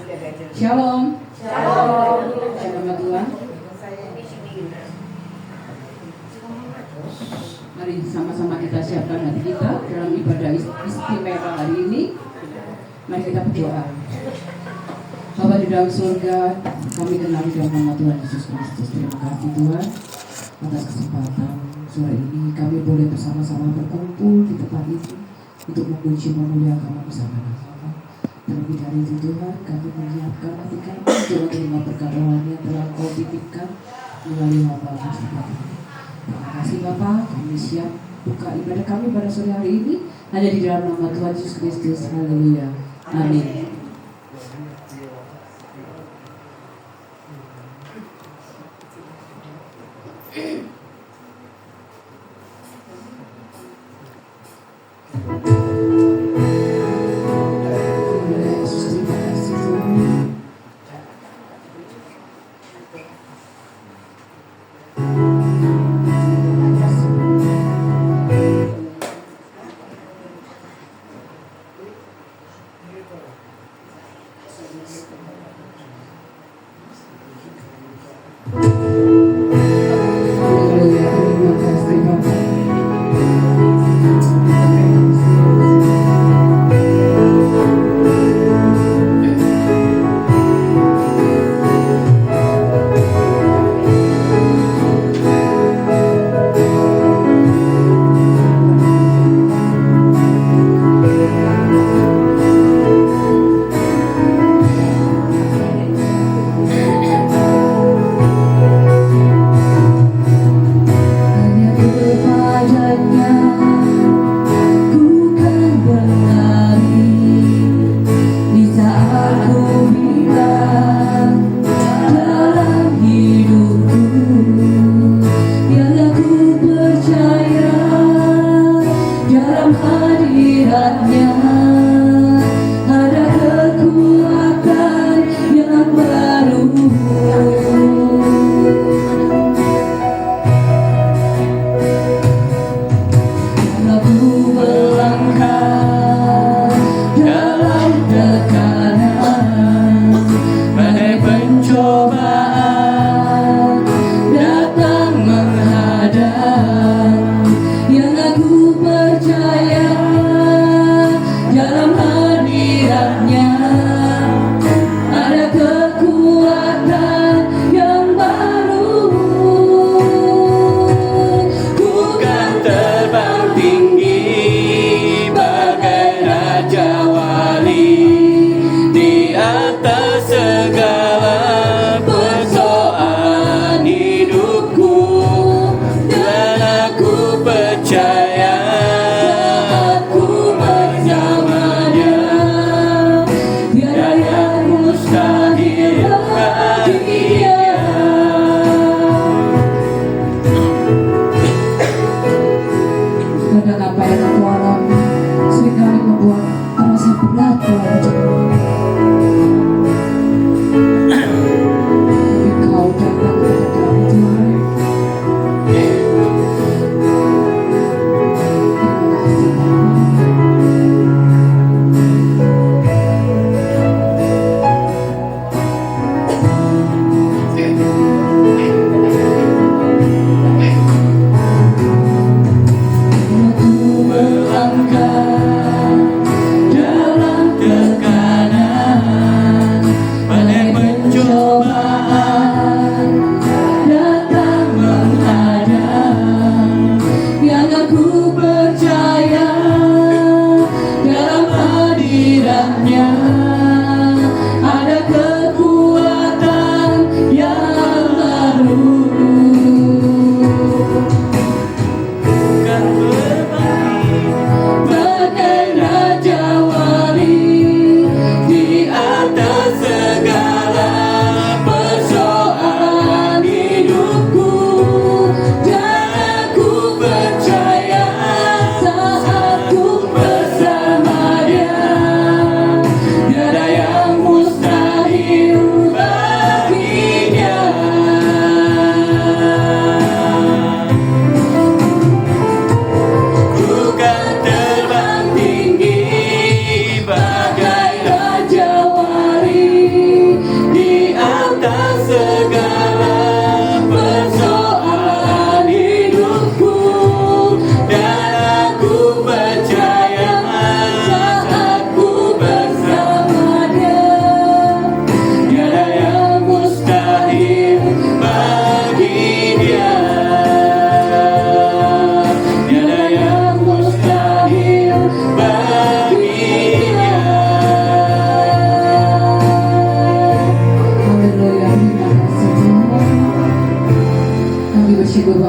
Shalom. Shalom Tuhan. Mari sama-sama kita siapkan hati kita dalam ibadah istimewa hari ini. Mari kita berdoa. Bapa di dalam surga, kami kenal di dalam nama Tuhan Yesus Kristus. Terima kasih Tuhan atas kesempatan sore ini kami boleh bersama-sama berkumpul di tempat ini untuk memuji memuliakan bersama nama. Terlebih dari itu Tuhan, kami menyiapkan hati kami untuk menerima berkat rohani yang telah Kau titipkan melalui hamba tersebut. Terima kasih Bapak, kami siap buka ibadah kami pada sore hari ini hanya di dalam nama Tuhan Yesus Kristus. Haleluya. Amin.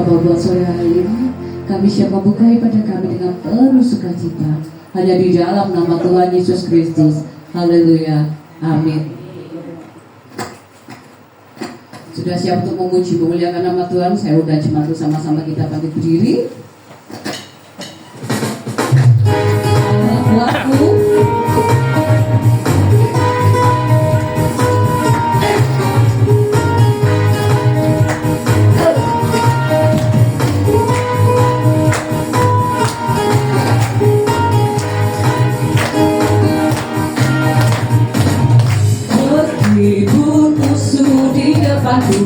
Bapa buat sore hari ini, kami siap membukai pada kami dengan penuh sukacita. Hanya di dalam nama Tuhan Yesus Kristus. Haleluya. Amin. Sudah siap untuk memuji memuliakan nama Tuhan? Saya undang jemaat sama-sama kita bangkit berdiri. Waktu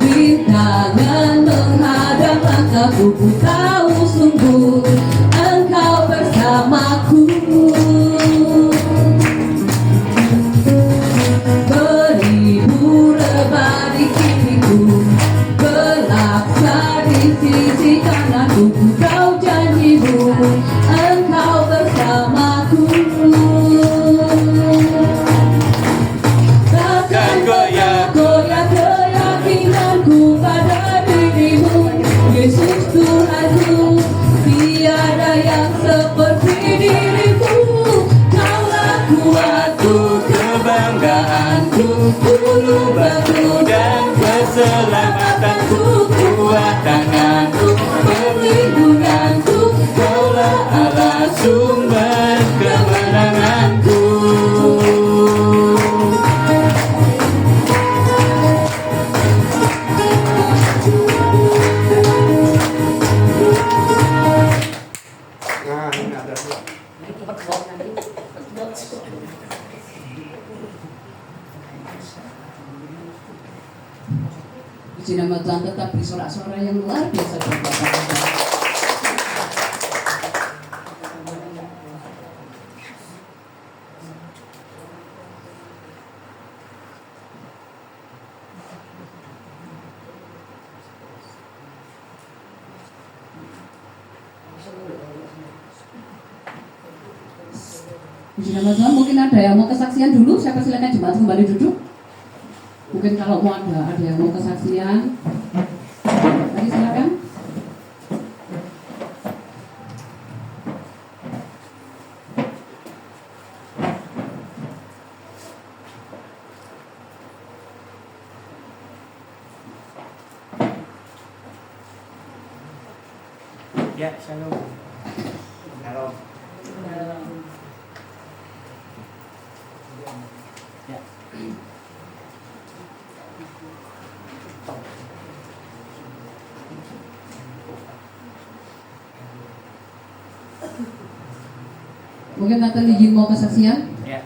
rintangan menghadang langkahku, ku tahu sungguh Engkau bersamaku. Beribu rebah di kiriku, berlaksa di sisi kananku, ku tahu janjimu Engkau bersamaku. Takkan goyah keyakinanku pada dirimu, Yesus Tuhanku. Tiada yang seperti dirimu, Kaulah kuatku, kebanggaanku, ulu batu dan keselamatanku, kuat tanganku, perlindunganku, Kaulah Allah sumber kemenanganku. Puji nama Tuhan, tetap bersorak-sorai yang luar biasa berbahagia. Puji nama Tuhan, mungkin ada yang mau kesaksian dulu, siapa silakan jemaat kembali duduk. Mungkin kalau mau ada yang mau kesaksian, tadi silakan. Ya, shalom. Shalom. Ya. Mungkin Tante Liji mau kesaksian? Ya.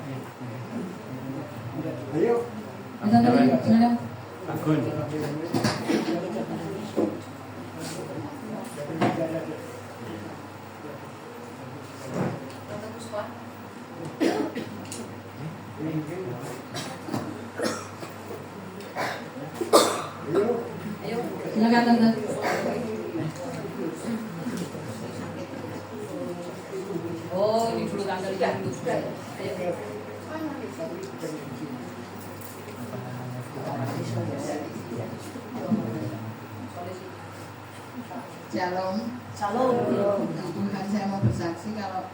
Ayo. Tante Liji, silakan. Agun. Silakan Tante. Oh, ini dulu Tante Liji dulu. Ayo. Shalom. Shalom. Tuhan, saya mau bersaksi kalau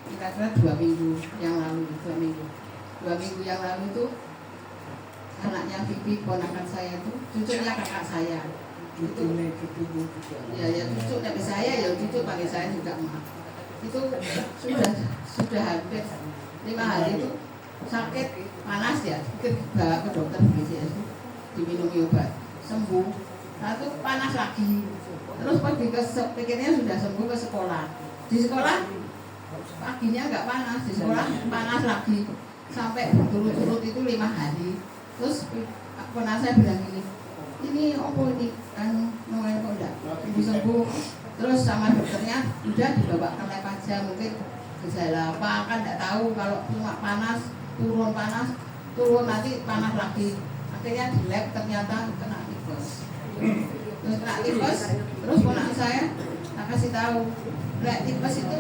kira-kira 2 minggu yang lalu yang lalu itu anaknya Vivi, ponakan saya itu, cucunya kakak saya. Itu ya cucu tapi saya ya cucu panggil saya juga maaf. Itu sudah hampir 5 hari itu sakit panas ya, dibawa ke dokter BCS, diminumi obat sembuh. Nah itu panas lagi, terus pergi ke pikirnya sudah sembuh ke sekolah. Di sekolah paginya nggak panas, di sekolah panas lagi sampai berturut-turut itu 5 hari. Terus ponakan saya bilang ini apa ini kan mulai kok enggak ibu sembuh. Terus sama dokternya udah dibawa ke lab aja, mungkin gejala apa kan nggak tahu, kalau cuma panas turun nanti panas lagi. Akhirnya di lab ternyata kena tifus. Terus kena tifus, terus ponakan saya kasih tahu, tifus itu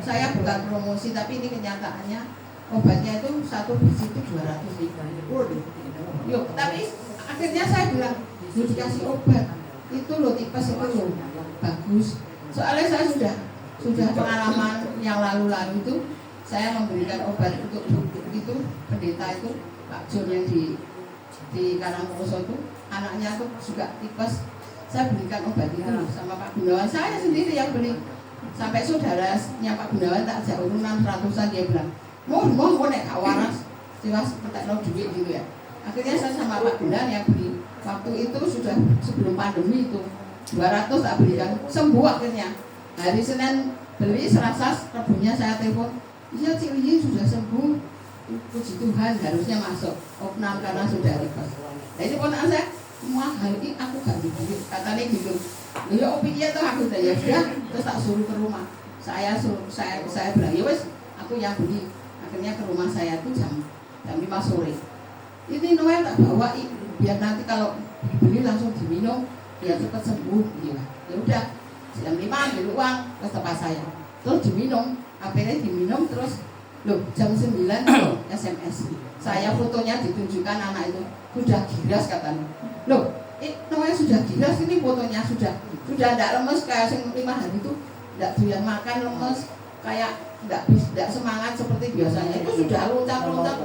saya bukan promosi tapi ini kenyataannya obatnya itu 1 biji itu 200.000. Yuk, tapi akhirnya saya bilang dikasih obat itu loh tipes itu loh bagus. Soalnya saya sudah pengalaman yang lalu-lalu itu saya memberikan obat untuk itu pendeta itu Pak John yang di Karangkoso itu anaknya tuh juga tipes. Saya berikan obat itu sama Pak Gunawan, saya sendiri yang beli. Sampai saudaranya Pak Gunawan tak jauh 600-an dia bilang, mau nek gak waras, jelas no duit gitu ya. Akhirnya saya sama Pak Gunawan yang beli. Waktu itu sudah sebelum pandemi itu 200 tak belikan, sembuh akhirnya. Hari Senin beli, Selasa Rebunya saya telepon, iya Cik Wiyi sudah sembuh, puji Tuhan, harusnya masuk opnam karena sudah lepas. Nah ini ponakan saya, mahal ini aku gak duit, katanya gitu. Ya opiknya tuh aku udah ya sudah, terus tak suruh ke rumah. Saya bilang ya wes, aku yang beli. Akhirnya ke rumah saya tuh jam 5 sore. Ini Noel tak bawa, biar nanti kalau dibeli langsung diminum, biar cepat sembuh. Ya udah, jam 5 ambil uang ke tempat saya, terus diminum. Akhirnya diminum terus, loh jam 9 SMS. Saya fotonya ditunjukkan anak itu, sudah giras katanya. Loh, Noel sudah giras, ini fotonya sudah tidak lemes kayak 5 hari itu, tidak doyan makan, lemes kayak tidak semangat seperti biasanya. Itu sudah loncat-loncat.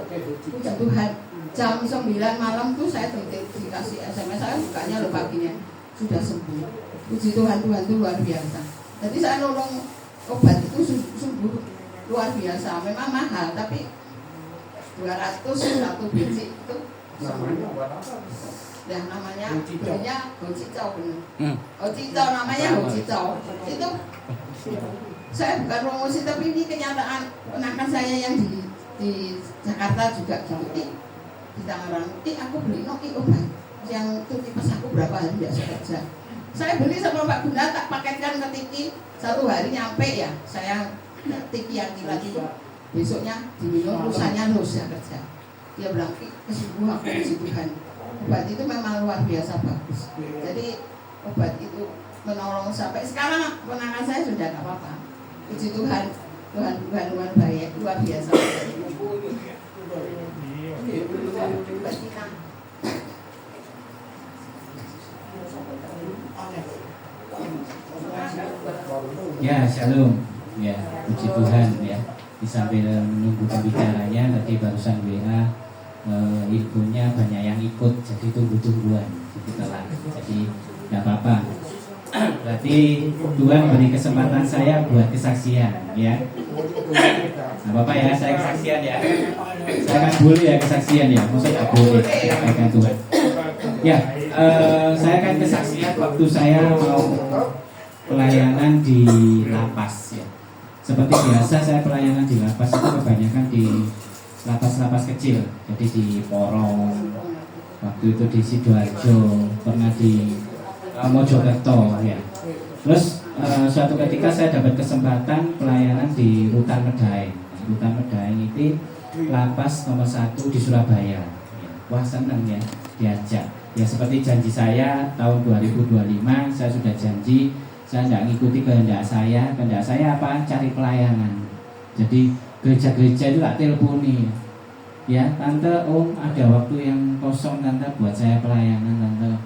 Puji Tuhan, jam 9 malam tuh saya dikasih SMS, saya bukanya loh paginya sudah sembuh. Puji Tuhan, Tuhan itu luar biasa. Jadi saya nolong obat itu sungguh luar biasa. Memang mahal, tapi 200 satu biji itu dan namanya belinya Hojicau benar. Hojicau namanya Hojicau. Itu saya bukan promosi, tapi ini kenyataan ponakan saya yang di Jakarta juga gitu. Di Tangerang. Aku beli obat yang itu tipes aku berapa hari tidak kerja. Saya beli sama Pak Guna, tak paketkan ke Tiki, 1 hari nyampe ya. Saya Tiki yang kilat itu besoknya diminum, lusanya ya kerja. Dia bilang, kesembuh aku puji Tuhan. Obat itu memang luar biasa bagus. Jadi obat itu menolong sampai sekarang ponakan saya sudah gak apa-apa. Puji Tuhan, Tuhan luar biasa. Ya, shalom. Ya, puji Tuhan ya. Di sambil menunggu pembicaranya tadi barusan WA, infonya banyak yang ikut, jadi tunggu-tungguan, jadi telat. Jadi tidak apa-apa. Berarti Tuhan beri kesempatan saya buat kesaksian, ya. Tidak apa-apa ya, saya kesaksian ya. Saya akan boleh ya kesaksian ya, maksudnya tidak boleh sampaikan Tuhan. Ya, saya akan kesaksian waktu saya mau pelayanan di lapas ya. Seperti biasa saya pelayanan di lapas itu kebanyakan di lapas-lapas kecil. Jadi di Porong, waktu itu di Sidoarjo, pernah di Mojokerto ya. Terus suatu ketika saya dapat kesempatan pelayanan di Rutan Medaeng. Rutan Medaeng itu lapas nomor 1 di Surabaya ya. Wah senang ya diajak. Ya seperti janji saya tahun 2025 saya sudah janji saya tidak ngikuti kehendak saya apa? Cari pelayanan. Jadi gereja-gereja itu tak teleponi ya, tante om ada waktu yang kosong tante buat saya pelayanan tante,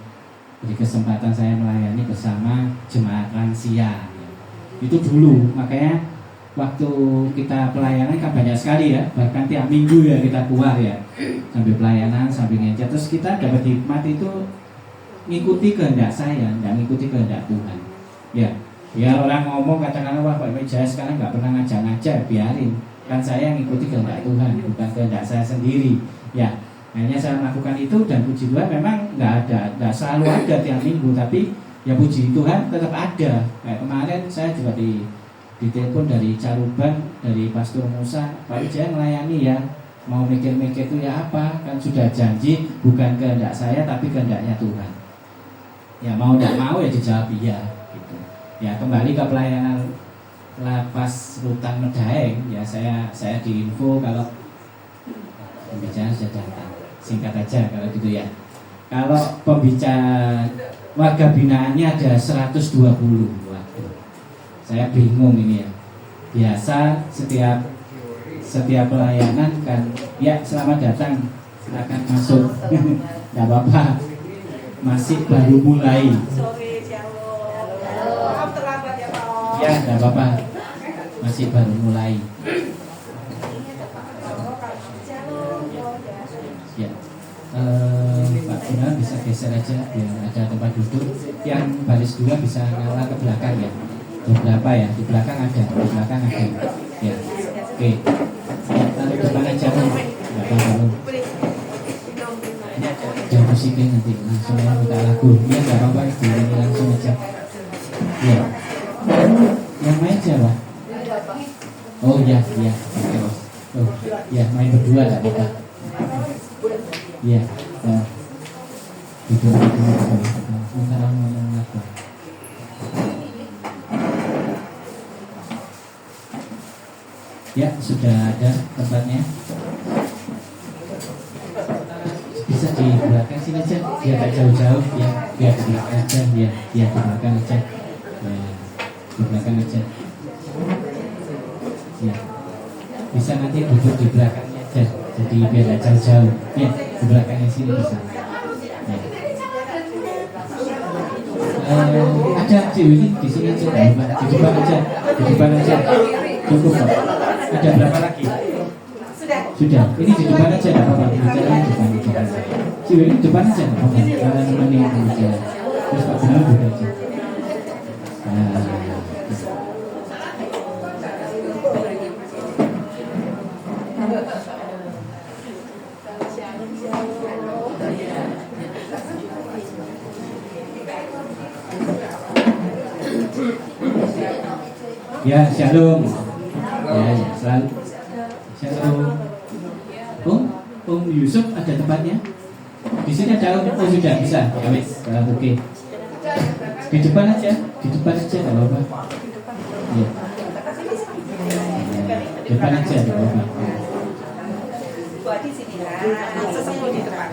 beri kesempatan saya melayani bersama jemaat lansia ya. Itu dulu, makanya waktu kita pelayanan kan banyak sekali ya, bahkan tiap minggu ya kita keluar ya, sambil pelayanan sambil ngejar. Terus kita dapat hikmat itu ngikuti kehendak saya, tidak ngikuti kehendak Tuhan. Ya orang ngomong katakanlah wah Pak Meja sekarang nggak pernah ngajak-ngajak, biarin. Kan saya ngikuti kehendak Tuhan, bukan kehendak saya sendiri. Ya, akhirnya saya melakukan itu dan puji Tuhan memang nggak selalu ada tiap minggu, tapi ya puji Tuhan tetap ada. Kayak kemarin saya juga ditelepon dari Caruban, dari Pastor Musa, Pak Meja melayani ya. Mau mikir-mikir itu ya apa? Kan sudah janji bukan kehendak saya tapi kehendaknya Tuhan. Ya mau tidak mau ya dijawab iya. Ya kembali ke pelayanan lapas Rutan Medaeng ya, saya diinfo kalau pembicara sudah datang, singkat aja kalau gitu ya. Kalau pembicara warga binaannya ada 120. Waduh, saya bingung ini ya. Biasa setiap pelayanan kan ya selamat datang, silakan masuk. Tidak apa-apa, masih baru mulai. Ya, tidak apa-apa. Masih baru mulai. Ya, Pak Gunawan bisa geser aja biar ada tempat duduk. Yang baris 2 bisa ngalah ke belakang ya. Beberapa ya, di belakang ada, di belakang ada. Ya, oke. Taruh depan aja Bang. Nggak apa-apa Bang. Jangan musiknya nanti langsung minta lagu. Ya nggak apa-apa, ini langsung aja. Ya. Yang main siapa? Oh ya, ya. Oh, ya main berdua nggak apa-apa. Ya. Duduk. Minta ngomong apa? Ya, sudah ada tempatnya. Bisa di belakang sini aja, biar tak jauh-jauh ya, biar di belakang aja, ya, di belakang aja, ya, di belakang aja. Ya, bisa nanti duduk di belakangnya aja, jadi biar tak jauh-jauh, ya, di belakangnya sini bisa. Ya. Ada Ciwili di sini aja, di depan aja, di depan aja, cukup kok. Ada berapa lagi? Sudah, ini di depan aja nggak apa-apa. Bicaranya di depan aja. Ciwili di depan aja nggak apa-apa. Kalian nemenin aja. Terus Pak Gunawan duduk aja. Ya, shalom. Ya, selalu. Shalom. Om Yusuf ada tempatnya? Di sini ada Om. Oh sudah bisa. Ya wes. Oke. Di depan aja. Di depan aja nggak apa-apa. Ya. Depan aja nggak apa-apa. Buat di sini lah. Sesungguh di depan.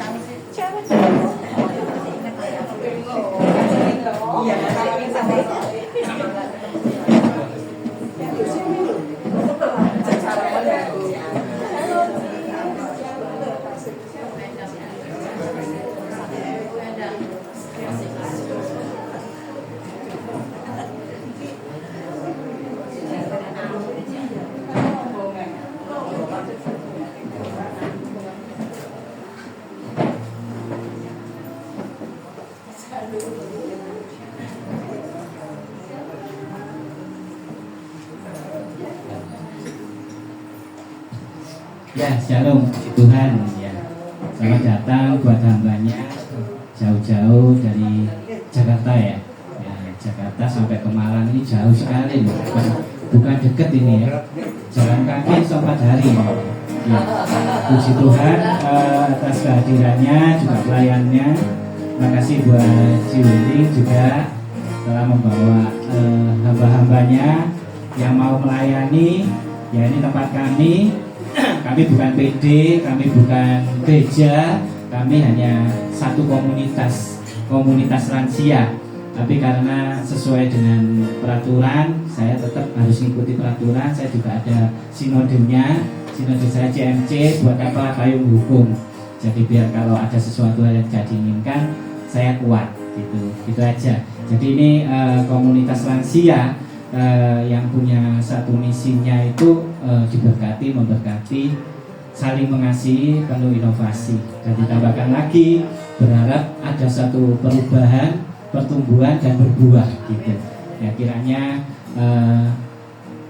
Iya. Ya, shalom, puji Tuhan ya. Selamat datang buat hambanya jauh-jauh dari Jakarta ya. Ya, Jakarta sampai ke Malang ini jauh sekali loh. Bukan deket ini ya. Jalan kaki 4 hari ya. Ya, puji Tuhan atas kehadirannya juga pelayannya. Terima kasih buat Ciwili juga telah membawa hamba-hambanya yang mau melayani. Ya, ini tempat kami. Kami bukan PD, kami bukan gereja, kami hanya satu komunitas lansia. Tapi karena sesuai dengan peraturan, saya tetap harus mengikuti peraturan. Saya juga ada sinodenya, sinode saya CMC, buat apa payung hukum. Jadi biar kalau ada sesuatu yang tidak diinginkan, saya kuat, gitu aja. Jadi ini komunitas lansia. Yang punya satu misinya itu diberkati, memberkati, saling mengasihi, penuh inovasi. Dan ditambahkan lagi berharap ada satu perubahan, pertumbuhan dan berbuah gitu. Ya kiranya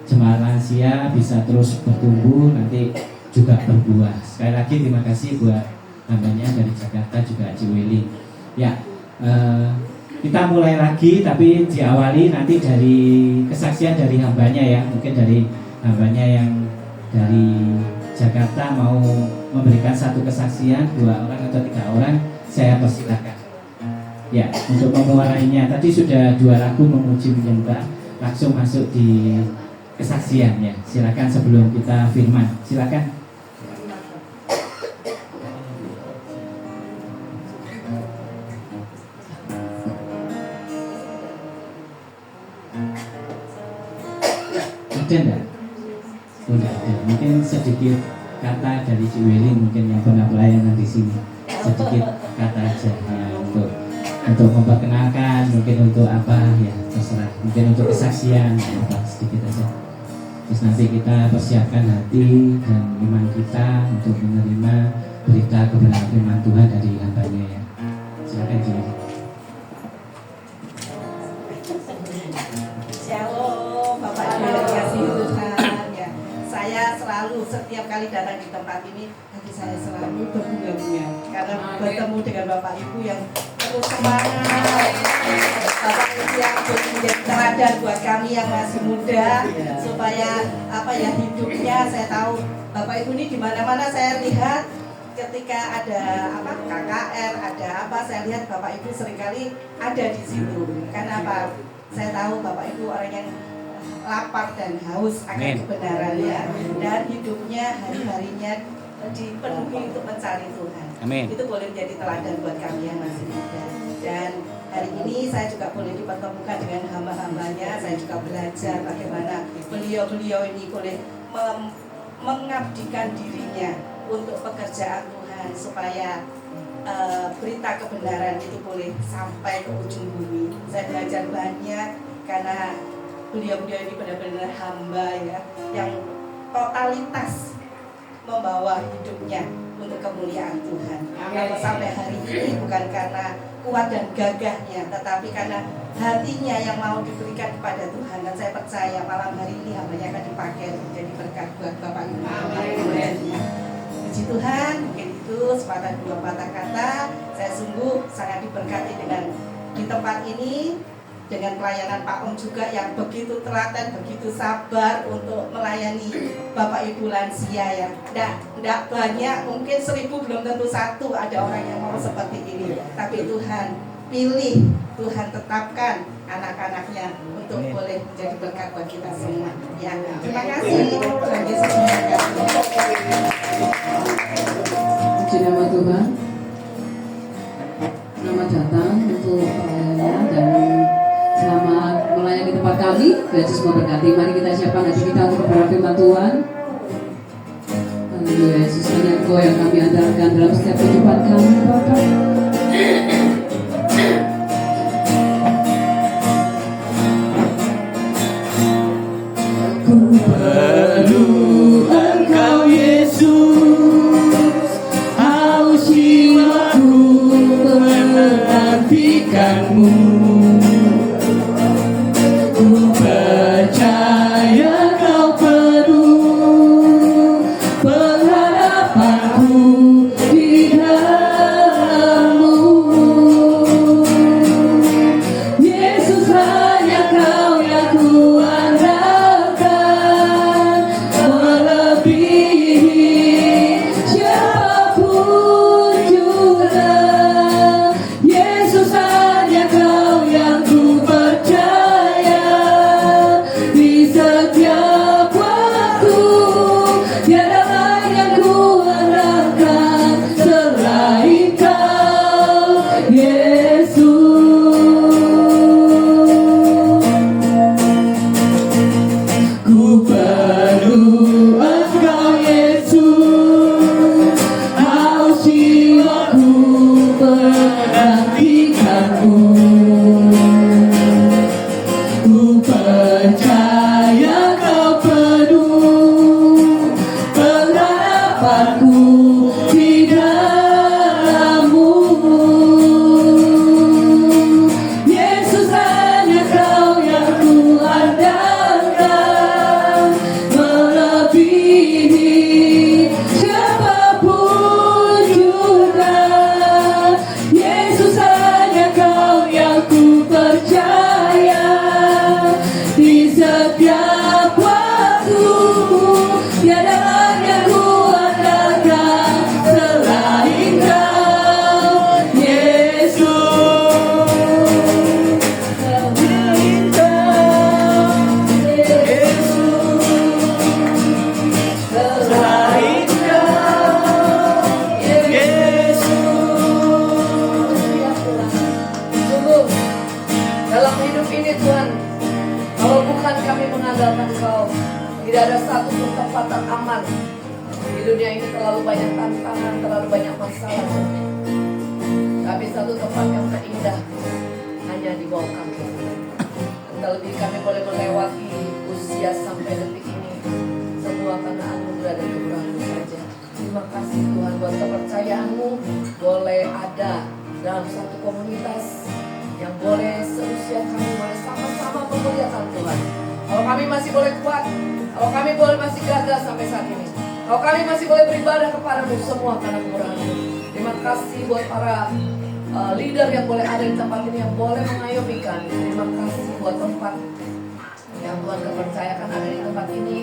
jemaat lansia bisa terus bertumbuh, nanti juga berbuah. Sekali lagi terima kasih buat hambanya dari Jakarta juga Ciwili. Ya. Kita mulai lagi, tapi diawali nanti dari kesaksian dari hambanya ya. Mungkin dari hambanya yang dari Jakarta mau memberikan satu kesaksian, 2 orang atau 3 orang, saya persilakan. Ya, untuk memuarainya tadi sudah 2 lagu memuji menyembah, langsung masuk di kesaksian ya. Silakan sebelum kita firman, silakan. Ada enggak? Enggak ada. Mungkin sedikit kata dari Ciwili mungkin yang pernah pelayanan di sini. Sedikit kata aja ya, untuk memperkenalkan, mungkin untuk apa ya terserah. mungkin untuk kesaksian Bapak sedikit aja. Terus nanti kita persiapkan hati dan iman kita untuk menerima berita kebenaran firman Tuhan dari hamba-Nya ya. Silakan Ji. Shalom, Bapak Ibu yang dikasihi Tuhan ya. Saya selalu setiap kali datang di tempat ini, hati saya selalu berbunga-bunga karena bertemu dengan Bapak Ibu yang penuh semangat. Bapak Ibu yang menjadi teladan buat kami yang masih muda, supaya hidupnya saya tahu Bapak Ibu ini di mana-mana saya lihat ketika ada KKR, ada saya lihat Bapak Ibu seringkali ada di situ. Karena apa? Saya tahu Bapak Ibu orang yang lapar dan haus akan kebenaran ya, dan hidupnya hari-harinya dipenuhi untuk mencari Tuhan. Amin. Itu boleh menjadi teladan buat kami yang masih muda. Dan hari ini saya juga boleh dipertemukan dengan hamba-hambanya. Saya juga belajar bagaimana beliau-beliau ini boleh mengabdikan dirinya untuk pekerjaan Tuhan, supaya berita kebenaran itu boleh sampai ke ujung bumi. Saya belajar banyak karena beliau-beliau ini benar-benar hamba ya, yang totalitas membawa hidupnya untuk kemuliaan Tuhan. Sampai hari ini bukan karena kuat dan gagahnya, tetapi karena hatinya yang mau diberikan kepada Tuhan. Dan saya percaya malam hari ini hambanya akan dipakai menjadi berkat buat Bapak Ibu. Puji Tuhan, mungkin itu sepatah dua patah kata. Saya sungguh sangat diberkati dengan di tempat ini, dengan pelayanan Pak Om juga yang begitu telaten, begitu sabar untuk melayani Bapak Ibu lansia ya. Tidak banyak, mungkin 1000 belum tentu satu ada orang yang mau seperti ini. Tapi Tuhan pilih, Tuhan tetapkan anak-anaknya untuk boleh menjadi berkat buat kita semua. Ya, terima kasih. Tuhan Yesus memberkati. Puji nama Tuhan. Selamat datang untuk pelayanannya dan selamat melayani tempat kami. Tuhan Yesus memberkati. Mari kita siapkan hati kita untuk berdoa firman Tuhan. Haleluya. Yesus, hanya Engkau yang kami andalkan dalam setiap kehidupan kami, Bapak. Ku perlu Engkau Yesus, haus jiwaku menantikanmu. Ku percaya Kau penuh pengharapanku di dalam-Mu. Yesus, hanya Kau yang ku andalkan, melebihi siapapun juga. Yesus, hanya Kau yang ku percaya di setiap waktu. Tiada lain yang ku harapkan selain Kau, Yesus. Ku perlu Engkau Yesus, haus jiwaku menantikanmu. Ku percaya Kau penuh pengharapanku di dalam-Mu. Yesus, hanya Kau yang ku andalkan, melebihi siapapun juga. Yesus, hanya Kau yang ku percaya di setiap waktu. Tiada lain yang ku andalkan selain Kau, Yesus. Selain Kau, Yesus. Selain Kau, Sungguh, dalam hidup ini Tuhan, kalau bukan kami mengandalkan Kau, tidak ada satu pun tempat teraman. Di dunia ini terlalu banyak tantangan, terlalu banyak masalah. Tapi satu tempat yang terindah hanya di bawah kaki. Terlebih kami boleh melewati usia sampai detik ini semua karena anugerah dan kekurangan saja. Terima kasih Tuhan buat kepercayaanmu boleh ada dalam satu komunitas yang boleh seusia kami boleh sama-sama memuliakan Tuhan. Kalau kami masih boleh kuat, kalau kami boleh masih gagal sampai saat ini, kalau kami masih boleh beribadah kepadamu semua karena kemurahan-Mu. Terima kasih buat para leader yang boleh ada di tempat ini, yang boleh mengayomi kami. Terima kasih buat tempat yang Tuhan kepercayakan ada di tempat ini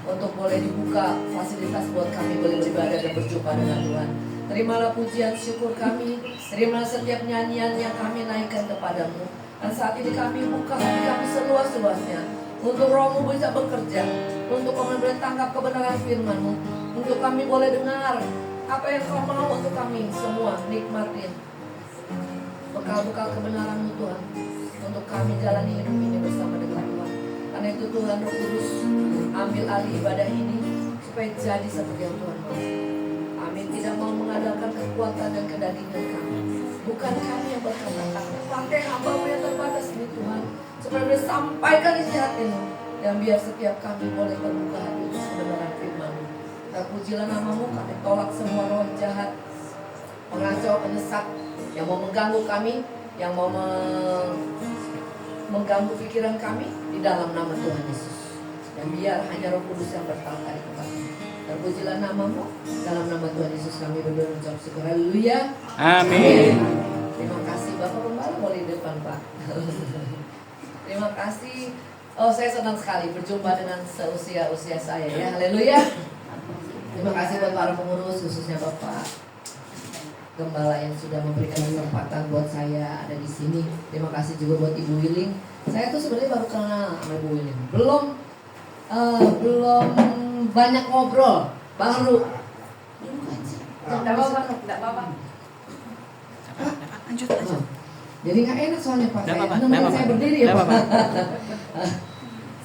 untuk boleh dibuka fasilitas buat kami boleh beribadah dan berjumpa dengan Tuhan. Terimalah pujian syukur kami, terimalah setiap nyanyian yang kami naikkan kepadamu. Dan saat ini kami buka hati kami seluas-luasnya untuk Roh-Mu bisa bekerja, untuk kami boleh tangkap kebenaran firman-Mu, untuk kami boleh dengar apa yang Kau mau untuk kami semua nikmatin bekal-bekal kebenaran-Mu Tuhan, untuk kami jalani hidup ini bersama dengan Tuhan. Karena itu Tuhan Roh Kudus, ambil alih ibadah ini supaya jadi seperti yang Tuhan mau. Amin. Tidak mau mengandalkan kekuatan dan kedagingan kami, bukan kami yang berkata, pakai hamba-Mu yang terbatas ini Tuhan, supaya boleh sampaikan isi hati-Mu, dan biar setiap kami boleh terbuka hati untuk kebenaran firman-Mu. Terpujilah nama-Mu, kami tolak semua roh jahat, pengacau, penyesat yang mau mengganggu kami, yang mau mengganggu pikiran kami di dalam nama Tuhan Yesus. Dan biar hanya Roh Kudus yang bertahta di tempat ini. Terpujilah nama-Mu, dalam nama Tuhan Yesus kami berdoa dan mengucap syukur. Haleluya. Amin. Terima kasih Bapak Pembala, boleh di depan Pak. Terima kasih. Oh, saya senang sekali berjumpa dengan seusia-usia saya ya. Haleluya. Terima kasih buat para pengurus, khususnya Bapak Gembala yang sudah memberikan kesempatan buat saya ada di sini. Terima kasih juga buat Ibu Wiling. Saya tuh sebenarnya baru kenal sama Ibu Wiling. Belum banyak ngobrol, baru. Tidak apa-apa. Lanjut. Jadi nggak enak soalnya Pak. Nggak apa-apa, Nemenin nggak saya apa-apa. berdiri ya Nggak Pak.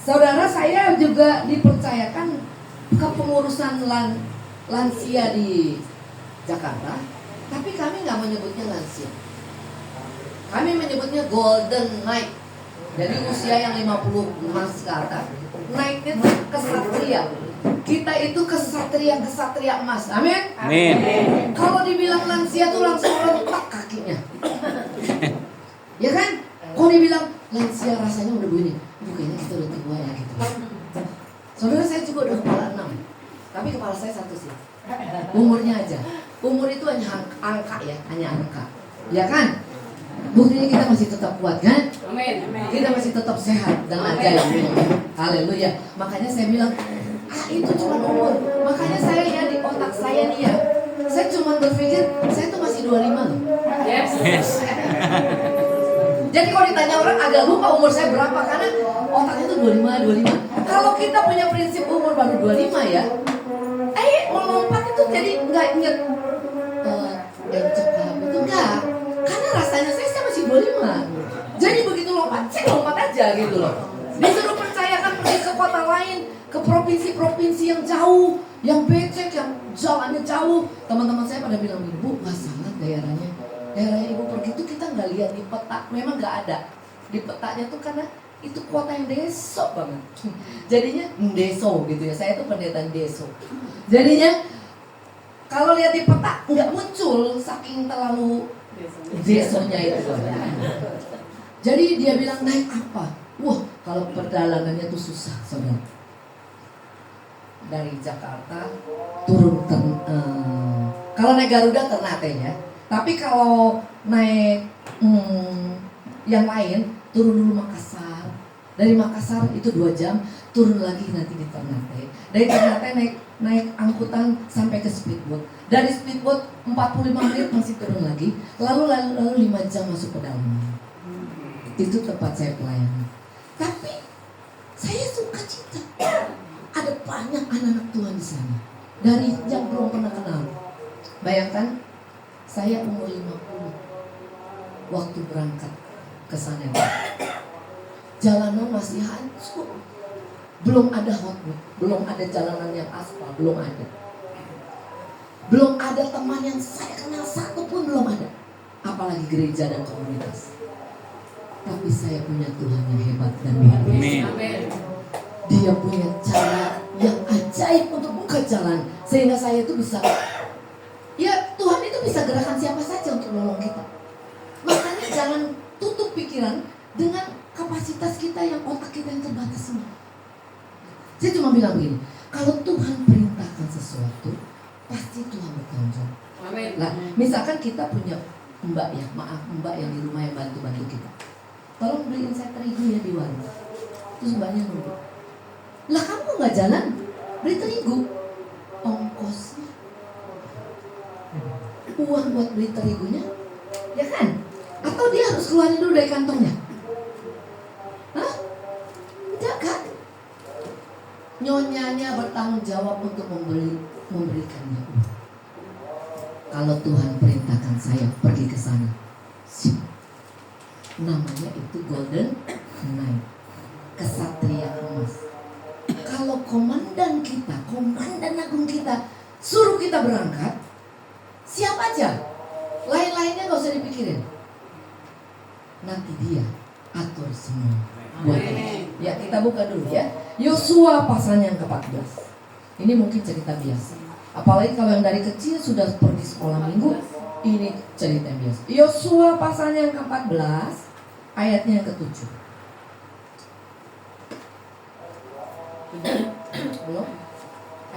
Saudara, saya juga dipercayakan kepengurusan lansia di Jakarta, tapi kami nggak menyebutnya lansia. Kami menyebutnya golden night. Jadi usia yang 50 emas ke atas. Naiknya itu kesatria. Kita itu kesatria emas. Amin. Amin. Kalau dibilang lansia tuh langsung retak kakinya. Ya kan? Kalau dibilang lansia rasanya udah begini, kayaknya kita udah tua ya gitu. Saudara, saya juga udah kepala 6, tapi kepala saya satu sih. Umurnya aja. Umur itu hanya angka ya, hanya angka. Ya kan? Buktinya kita masih tetap kuat kan? Amin. Kita masih tetap sehat dan ajaib. Haleluya. Makanya saya bilang, itu cuma umur. Makanya saya ya di otak saya nih ya, saya cuma berpikir saya tuh masih 25 loh. Yes. Jadi kalau ditanya orang agak lupa umur saya berapa, karena otaknya tuh 25. Kalau kita punya prinsip umur baru 25 ya, melompat itu jadi nggak inget cekap itu enggak. Karena rasanya saya masih 25. Jadi begitu lompat, saya lompat aja gitu loh. Disuruh percayakan pergi ke kota lain, ke provinsi-provinsi yang jauh, yang becek, yang jalannya jauh. Teman-teman saya pada bilang, Bu, nggak sangat daerahnya. Daerah ibu pergi itu kita nggak lihat di peta, memang nggak ada di petanya tuh, karena itu kota yang deso banget. Jadinya deso gitu ya. Saya tuh pendeta deso. Jadinya kalau lihat di peta nggak muncul saking terlalu desonya itu. Jadi dia bilang naik apa? Wah, kalau perjalanannya tuh susah, saudara. Dari Jakarta turun kalau naik Garuda Ternate ya. Tapi kalau naik yang lain, turun dulu Makassar. Dari Makassar itu 2 jam, turun lagi nanti di Ternate. Dari Ternate naik angkutan sampai ke speedboat. Dari speedboat 45 menit masih turun lagi. Lalu 5 jam masuk ke dalam. Itu tempat saya pelayanan. Tapi saya suka cita. Ada banyak anak-anak Tuhan di sana. Dari yang belum pernah kenal. Bayangkan, saya umur 50 waktu berangkat ke sana. Jalanan masih hancur. Belum ada hotbox, belum ada jalanan yang aspal, belum ada. Belum ada teman yang saya kenal satu pun belum ada. Apalagi gereja dan komunitas. Tapi saya punya Tuhan yang hebat dan luar biasa. Amin. Dia punya cara yang ajaib untuk buka jalan, sehingga saya itu bisa, ya Tuhan itu bisa gerakan siapa saja untuk nolong kita. Makanya jangan tutup pikiran dengan kapasitas kita yang otak kita yang terbatas ini. Saya cuma bilang begini, kalau Tuhan perintahkan sesuatu, pasti Tuhan bertanggung jawab. Amin. Nah, misalkan kita punya mbak yang di rumah yang bantu-bantu kita. Tolong beliin saya terigu ya di warung. Terus mbaknya nunggu. Lah kamu nggak jalan beli terigu, ongkosnya, uang buat beli terigunya, ya kan? Atau dia harus keluarin dulu dari kantongnya? Hah? Tidak kan? Nyonyanya bertanggung jawab untuk memberikannya uang. Kalau Tuhan perintahkan saya pergi ke sana, namanya itu Golden Knight, kesatria emas. Kalau komandan agung kita suruh kita berangkat, siap aja. Lain-lainnya gak usah dipikirin. Nanti dia atur semua buat kita. Ya, kita buka dulu ya. Yosua pasal yang ke-14. Ini mungkin cerita biasa. Apalagi kalau yang dari kecil sudah pergi sekolah minggu, ini cerita yang biasa. Yosua pasal yang ke-14, ayatnya yang ke-7. Belum?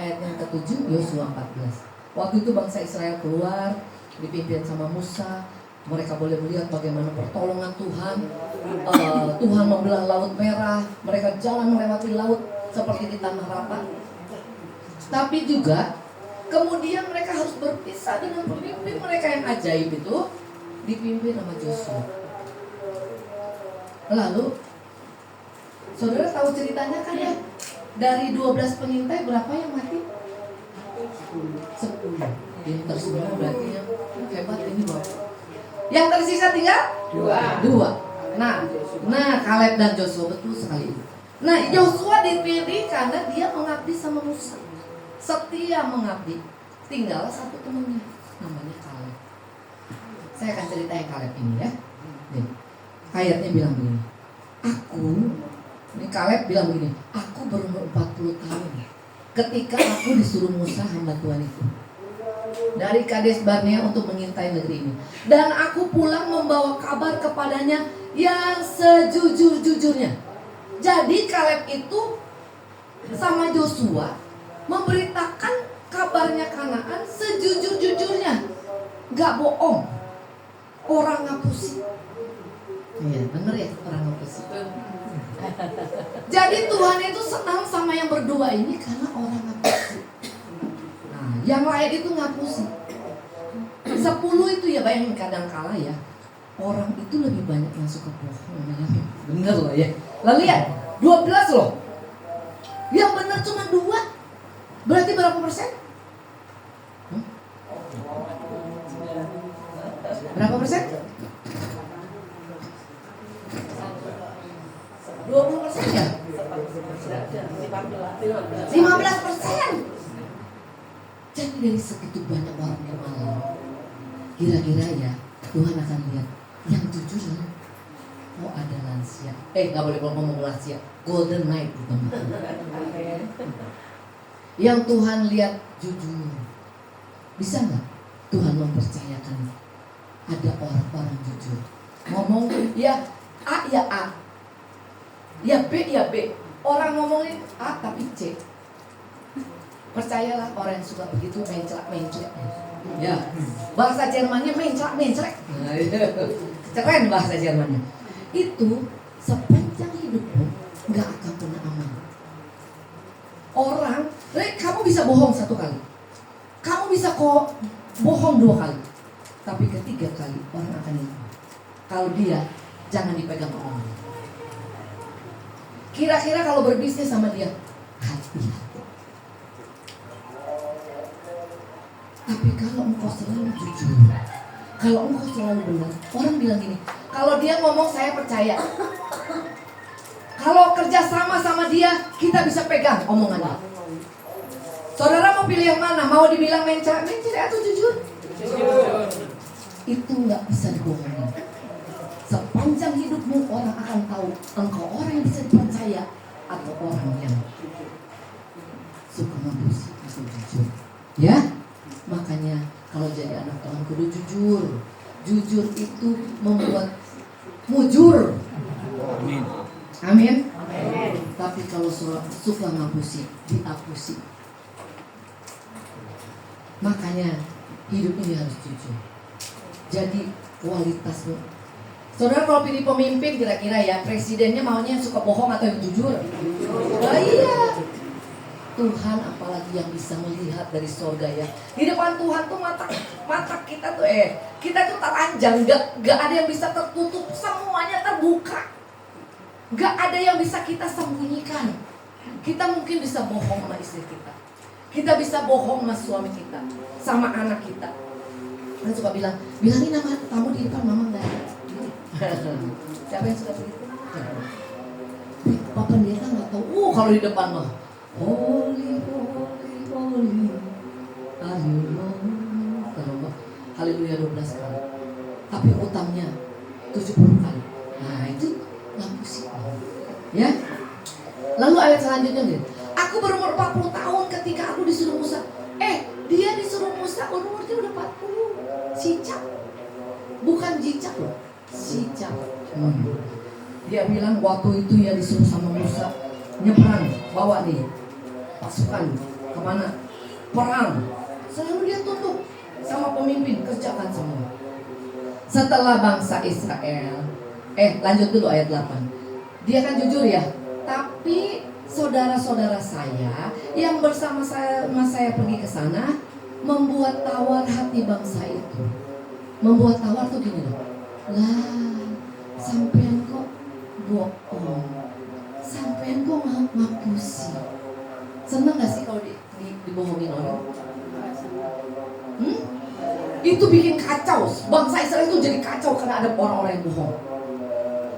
Ayat yang ke-7 Yosua 14. Waktu itu bangsa Israel keluar dipimpin sama Musa. Mereka boleh melihat bagaimana pertolongan Tuhan. Tuhan membelah laut merah. Mereka jalan melewati laut seperti di tanah rata. Tapi juga kemudian mereka harus berpisah dengan pemimpin mereka yang ajaib itu, dipimpin sama Joshua. Lalu saudara tahu ceritanya kan ya? Dari 12 pengintai berapa yang mati? 10. Pinter semua berarti yang hebat ini Bapak. Yang tersisa tinggal 2. Nah Kaleb dan Joshua, betul sekali. Nah Joshua dipilih karena dia mengabdi sama Musa, setia mengabdi. Tinggal satu temannya, namanya Kaleb. Saya akan ceritain Kaleb ini ya. Nih, ayatnya bilang begini. Ini Kaleb bilang begini, aku berumur 40 tahun ketika aku disuruh Musa hamba Tuhan itu dari Kades Barnea untuk mengintai negeri ini. Dan aku pulang membawa kabar kepadanya yang sejujur-jujurnya. Jadi Kaleb itu sama Joshua memberitakan kabarnya Kanaan sejujur-jujurnya. Gak bohong. Orang ngapusi. Iya bener ya, orang ngapusi. Jadi Tuhan itu senang sama yang berdua ini karena orang ngapusi. Nah, yang lain itu ngapusi. 10 itu ya bayangin kadang kala ya. Orang itu lebih banyak yang suka bohong. Bener loh ya. Lalu ya 12 loh. Yang bener cuma 2. Berarti berapa persen? Berapa persen? 20% ya? 15%. Jadi dari segitu banyak orang yang malam, kira-kira ya Tuhan akan lihat yang jujur ya. Oh ada lansia. Gak boleh ngomong lansia. Golden Knight bukan. Yang Tuhan lihat jujur. Bisa nggak Tuhan mempercayakan ada orang-orang jujur ngomong ya A ya A, ya B ya B. Orang ngomongin A tapi C. Percayalah orang yang suka begitu menclak. Ya, bahasa Jermannya menclak. Keren bahasa Jermannya. Itu sepanjang hidupmu nggak akan pernah aman. Orang, kamu bisa bohong 1 kali, kamu bisa kok bohong 2 kali, tapi ketiga kali orang akan ingat. Kalau dia, jangan dipegang orang. Kira-kira kalau berbisnis sama dia, hati-hati. Tapi kalau engkau selalu jujur, kalau engkau selalu benar, orang bilang gini, kalau dia ngomong saya percaya. Kalau kerja sama dia, kita bisa pegang omongannya. Saudara mau pilih yang mana? Mau dibilang mencari atau jujur? Jujur. Itu nggak bisa dibohongin. Sepanjang hidupmu orang engkau orang yang bisa dipercaya atau orang yang suka ngapusi atau jujur. Ya, makanya kalau jadi anak Tuhan kudu jujur. Jujur itu membuat mujur. Amin. Amin. Tapi kalau suka ngapusi, diapusi. Makanya hidup ini harus jujur. Jadi kualitasnya. Saudara kalau pilih pemimpin kira-kira ya presidennya maunya yang suka bohong atau yang jujur? Oh iya. Tuhan apalagi yang bisa melihat dari surga ya. Di depan Tuhan tuh mata kita tuh kita tuh telanjang, gak ada yang bisa tertutup, semuanya terbuka. Gak ada yang bisa kita sembunyikan. Kita mungkin bisa bohong sama istri kita. Kita bisa bohong sama suami kita, sama anak kita. Kan suka bilangin nama kamu di depan mama enggak ada. Siapa yang suka begitu? Pak pendeta nggak tahu. Kalau di depan mah, holy, holy, holy, are you Lord? Kalau haleluya 12 kali. Tapi utangnya 70 kali. Nah itu lampu sih. Ya. Lalu ayat selanjutnya nih. Aku berumur 40 tahun ketika aku disuruh Musa. Dia disuruh Musa umurnya udah 40. Cicak. Bukan cicak loh. Cicak. Dia bilang waktu itu ya disuruh sama Musa nyebrang, bawa nih pasukan kemana? Perang. Selalu dia tunduk sama pemimpin, kerjakan semua. Setelah bangsa Israel, lanjut dulu ayat 8. Dia kan jujur ya, tapi saudara-saudara saya yang bersama saya pergi ke sana membuat tawar hati bangsa itu. Membuat tawar tuh gini loh. Lah, sampean kok bohong, sampean kok ngapusi. Seneng gak sih kalau dibohongin orang? Itu bikin kacau. Bangsa Israel itu jadi kacau karena ada orang-orang yang bohong.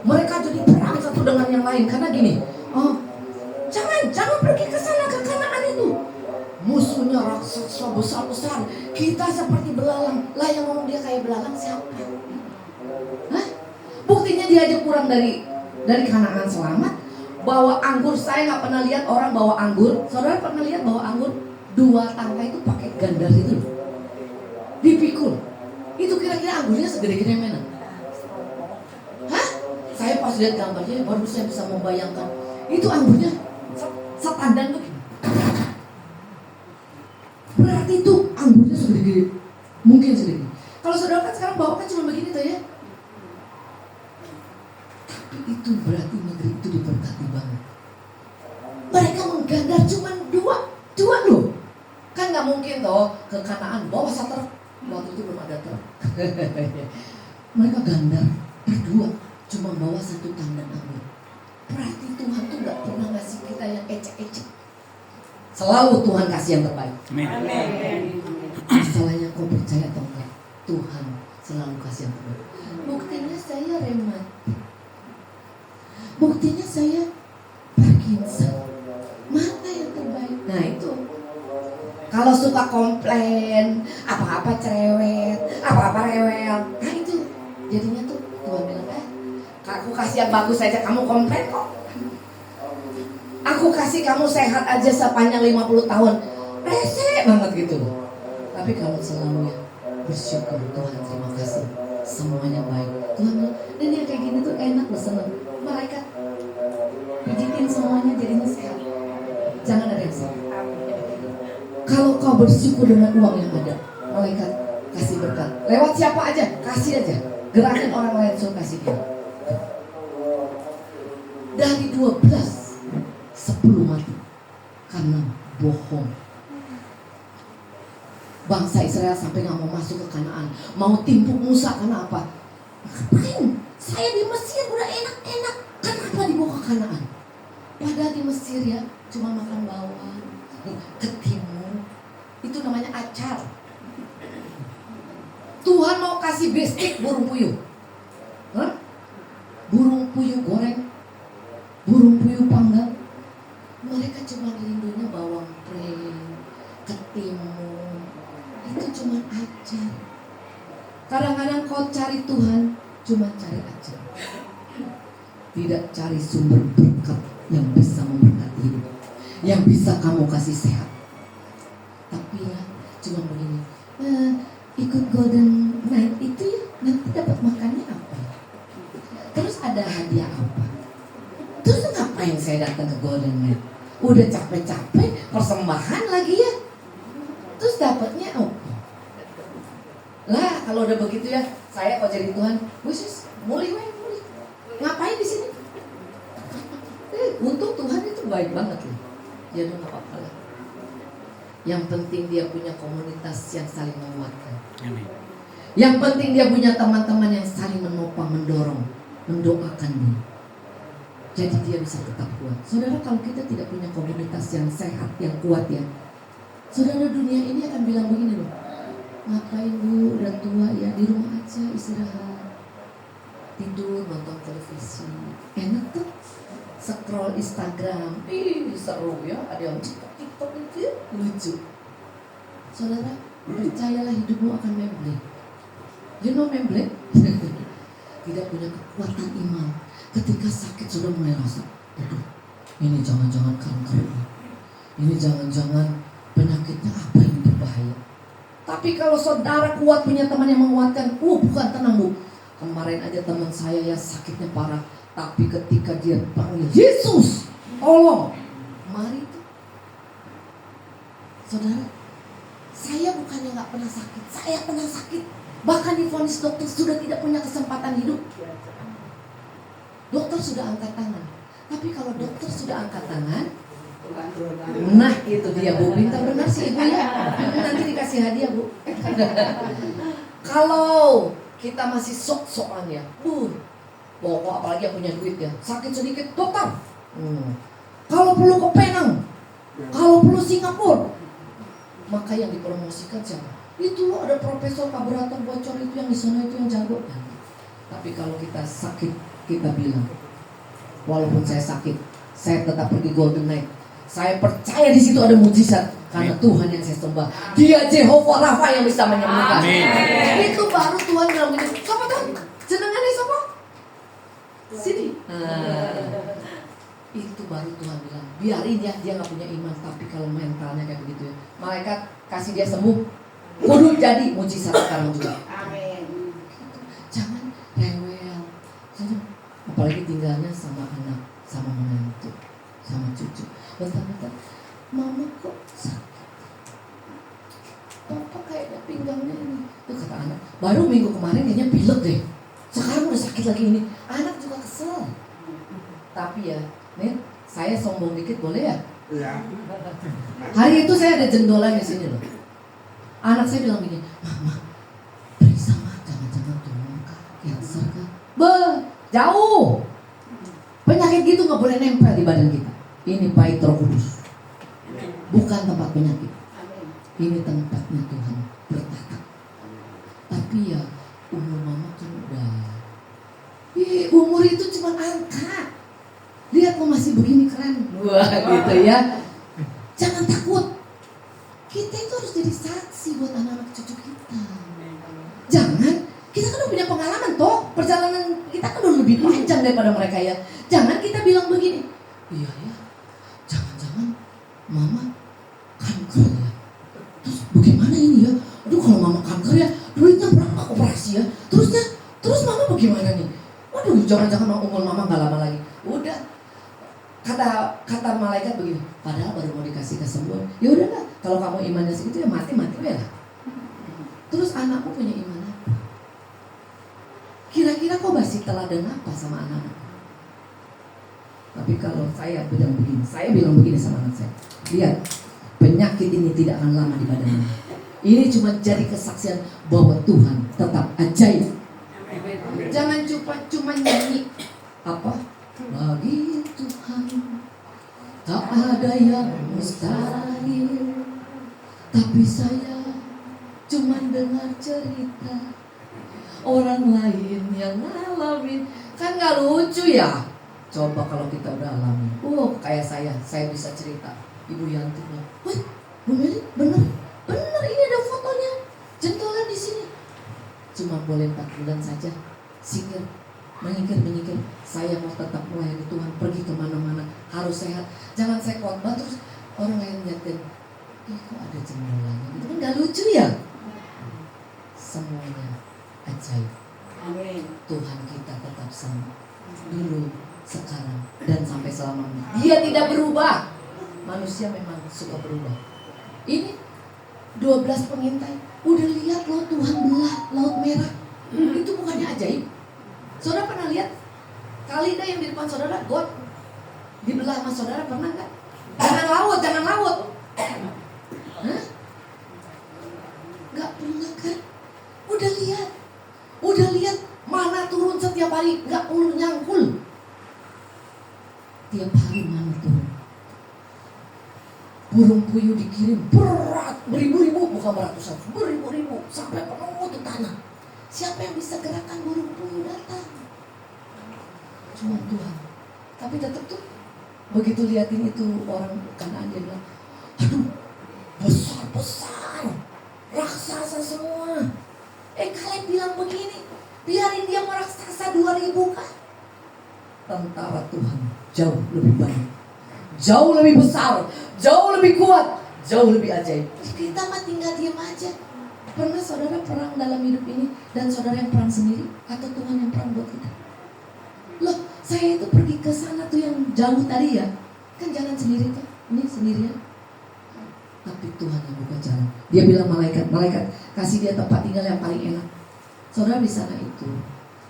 Mereka jadi perang satu dengan yang lain karena gini. Jangan pergi ke sana, ke Kanaan itu. Musuhnya raksasa besar-besar. Kita seperti belalang. Lah yang ngomong dia kayak belalang siapa? Hah? Buktinya dia aja pulang dari Kanaan selamat. Bawa anggur, saya nggak pernah lihat orang bawa anggur. Saudara pernah lihat bawa anggur 2 tangkai itu pakai gandar itu, dipikul. Itu kira-kira anggurnya segede-gede mana? Hah? Saya pas lihat gambarnya baru saya bisa membayangkan. Itu anggurnya setandan tuh. Berarti itu anggurnya segede-gede, mungkin segede. Kalau saudara kan sekarang bawa kan cuma begini tuh ya. Itu berarti negeri itu diberkati banget. Mereka menggandar cuma dua loh. Kan nggak mungkin toh ke Kanaan bawa 1 truk. Waktu itu belum ada truk. Mereka gandar berdua cuma bawa 1 tandan anggur. Berarti Tuhan tuh nggak pernah ngasih kita yang ecek-ecek. Selalu Tuhan kasih yang terbaik. Amin. Masalahnya kau percaya atau enggak? Tuhan selalu kasih yang terbaik. Buktinya saya remat. Buktinya saya Parkinson. Mana yang terbaik? Nah itu. Kalau suka komplain, apa-apa cerewet, apa-apa rewel. Nah itu. Jadinya tuh Tuhan bilang, aku kasih yang bagus saja kamu komplain kok. Aku kasih kamu sehat aja sepanjang 50 tahun. Rese banget gitu. Tapi kalau selalu ya bersyukur Tuhan, terima kasih. Semuanya baik. Tuhan bilang, dan yang kayak gini tuh enak loh, seneng. Malaikat pijitin semuanya jadinya sehat. Jangan ada yang salah. Kalau kau bersyukur dengan uang yang ada, malaikat kasih berkat. Lewat siapa aja, kasih aja. Gerakin orang lain suruh kasih dia. Dari 12, 10 mati karena bohong. Bangsa Israel sampai gak mau masuk ke Kanaan, mau timpuk Musa karena apa? Ngapain? Saya di Mesir udah enak-enak, kenapa dibawa ke Kanaan? Padahal di Mesir ya cuma makan bawang, ketimun, itu namanya acar. Tuhan mau kasih bestik burung puyuh, burung puyuh goreng, burung puyuh panggang. Mereka cuma rindunya bawang pre, ketimun, itu cuma acar. Kadang-kadang kau cari Tuhan cuma cari ajar. tidak cari sumber berkat yang bisa memberkati hidup, yang bisa kamu kasih sehat. Tapi ya cuma begini, ikut Golden Night itu ya nanti dapat makannya apa? Terus ada hadiah apa? Terus ngapain saya datang ke Golden Night? Udah capek-capek persembahan lagi ya. Terus dapatnya apa? Lah kalau udah begitu ya, saya kalau jadi Tuhan, khusus muli. Ngapain di sini? Untung Tuhan itu baik banget loh. Ya udah nggak apa-apa lah. Yang penting dia punya komunitas yang saling menguatkan. Amin. Yang penting dia punya teman-teman yang saling menopang, mendorong, mendoakan dia. Jadi dia bisa tetap kuat. Saudara, kalau kita tidak punya komunitas yang sehat, yang kuat ya, saudara, dunia ini akan bilang begini loh. Ngapain bu, udah tua ya, di rumah aja istirahat, tidur, nonton televisi, enak tuh, scroll Instagram, seru ya, ada yang TikTok itu ya, lucu. Saudara, percayalah hidupmu akan membleh. You know membleh? Tidak punya kekuatan iman. Ketika sakit sudah mulai rasa, aduh, ini jangan-jangan kanker, ini jangan-jangan penyakitnya apa yang berbahaya. Tapi kalau saudara kuat, punya teman yang menguatkan, bukan, tenang bu. Kemarin aja teman saya ya sakitnya parah, tapi ketika dia panggil Yesus, tolong, mari itu. Saudara, saya bukannya nggak pernah sakit, saya pernah sakit. Bahkan divonis dokter sudah tidak punya kesempatan hidup. Dokter sudah angkat tangan. Tapi kalau dokter sudah angkat tangan, nah itu dia bu, pintar benar sih ibu ya. Nanti dikasih hadiah bu. Kalau kita masih sok-sokan ya, pokok apalagi yang punya duit ya, sakit sedikit dokter. Kalau perlu ke Penang, kalau perlu Singapura, maka yang dipromosikan siapa? Itu ada profesor kaburator bocor itu yang di sana itu yang jago. Tapi kalau kita sakit, kita bilang, walaupun saya sakit, saya tetap pergi Golden Night. Saya percaya di situ ada mujizat karena Tuhan yang saya sembah. Dia Jehovah Rafa yang bisa menyembuhkan. Itu baru Tuhan bilang begini. Siapa tuh? Jenengannya siapa? Sini. Itu baru Tuhan bilang. Biarin ya, dia nggak punya iman. Tapi kalau mentalnya kayak begitu ya, malaikat kasih dia sembuh. Kudu jadi mujizat sekarang juga. Amin. Jangan rewel. Apalagi tinggalnya sama anak, sama menantu, sama cucu. Bentar-bentar, mama kok sakit? Papa kayaknya pinggangnya ini. Tuh kata anak, baru minggu kemarin kayaknya pilek deh. Sekarang udah sakit lagi ini. Anak juga kesel. Tapi ya, nih saya sombong dikit boleh ya? Iya. Hari itu saya ada jendolan di sini loh. Anak saya bilang gini, mama, periksa mah, jangan-jangan tumor kah, cancer kah? Jauh. Penyakit gitu nggak boleh nempel di badan kita. Ini bait Roh Kudus, bukan tempat penyakit. Ini tempatnya Tuhan bertata. Tapi ya umur mama kan udah, umur itu cuma angka. Lihat lo masih begini keren, wah gitu ya. Jangan takut. Kita itu harus jadi saksi buat anak-anak cucu kita. Jangan, kita kan udah punya pengalaman toh. Perjalanan kita kan udah lebih panjang daripada mereka ya. Jangan kita bilang begini, iya ya, jangan-jangan mama kanker ya. Terus bagaimana ini ya? Aduh kalau mama kanker ya, duitnya berapa operasi ya? Terus mama bagaimana nih? Waduh, jangan-jangan umur mama gak lama lagi. Udah, kata malaikat begini, padahal baru mau dikasih kesembuhan. Ya udahlah, kalau kamu imannya segitu ya mati ya lah. Terus anakmu punya iman apa? Kira-kira kau masih teladan apa sama anak-anak? Tapi kalau saya bilang begini sama anak saya, lihat, penyakit ini tidak akan lama di badanmu. Ini cuma jadi kesaksian bahwa Tuhan tetap ajaib. Jangan cuma nyanyi apa? Bagi Tuhan tak ada yang mustahil. Tapi saya cuma dengar cerita orang lain yang ngalamin. Kan gak lucu ya? Coba kalau kita udah alami. Kayak saya bisa cerita. Ibu Yanti bilang, wih, Bu Meli, bener ini ada fotonya, jentolan di sini. Cuma boleh 4 bulan saja, singkir. Menyingkir, saya mau tetap melayani Tuhan, pergi kemana-mana, harus sehat. Jangan saya khotbah terus orang lain liatin, kok ada jendolanya, itu kan gak lucu ya. Semuanya ajaib. Amin. Tuhan kita tetap sama, dulu, sekarang, dan sampai selamanya. Dia tidak berubah. Manusia memang suka berubah. Ini 12 pengintai, udah lihat loh Tuhan belah Laut Merah. Itu bukannya ajaib? Saudara pernah lihat Kalidah yang di depan saudara got dibelah sama saudara, pernah nggak? Jangan laut. Hah? Nggak pernah kan? Udah lihat mana turun setiap hari, nggak perlu nyangkul. Tiap hari mana turun. Burung puyuh dikirim berat, beribu-ribu, bukan ratusan, beribu-ribu, sampai penuh tuh tanah. Siapa yang bisa gerakan burung puyuh datang? Cuma Tuhan. Tapi tetap tuh begitu liatin itu orang Kanaan, dia bilang, aduh besar, raksasa semua. Kalian bilang begini, biarin dia meraksasa 2000 kan? Tentara Tuhan jauh lebih banyak, jauh lebih besar, jauh lebih kuat, jauh lebih ajaib. Kita mah tinggal diam aja. Pernah saudara perang dalam hidup ini dan saudara yang perang sendiri atau Tuhan yang perang buat kita? Loh, saya itu pergi ke sana tuh yang jauh tadi ya, kan jalan sendiri tuh, ini sendirian. Tapi Tuhan yang buka jalan. Dia bilang malaikat, kasih dia tempat tinggal yang paling enak. Saudara di sana itu,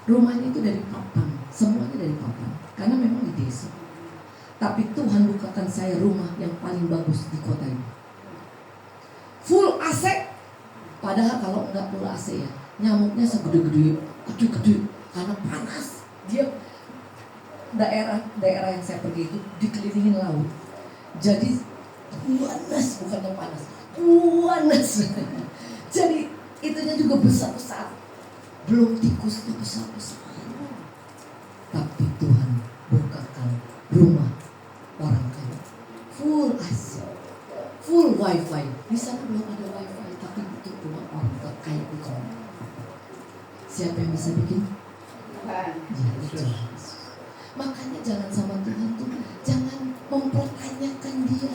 rumahnya itu dari papan, semuanya dari papan, karena memang di desa. Tapi Tuhan bukakan saya rumah yang paling bagus di kota ini. Full AC, padahal kalau enggak full AC ya, nyamuknya segede-gede, gede-gede, karena panas. Dia daerah yang saya pergi itu dikelilingin laut. Jadi panas, bukan yang panas, panas. Jadi itunya juga besar-besar. Belum tikusnya besar-besar. Tapi Tuhan bukakan rumah orang kaya, full AC, full wifi. Di sana belum ada wifi, tapi itu rumah orang terkaya di kota. Siapa yang bisa bikin? Tuhan. Ya, itu. Makanya jangan sama Tuhan tuh, jangan mempertanyakan dia.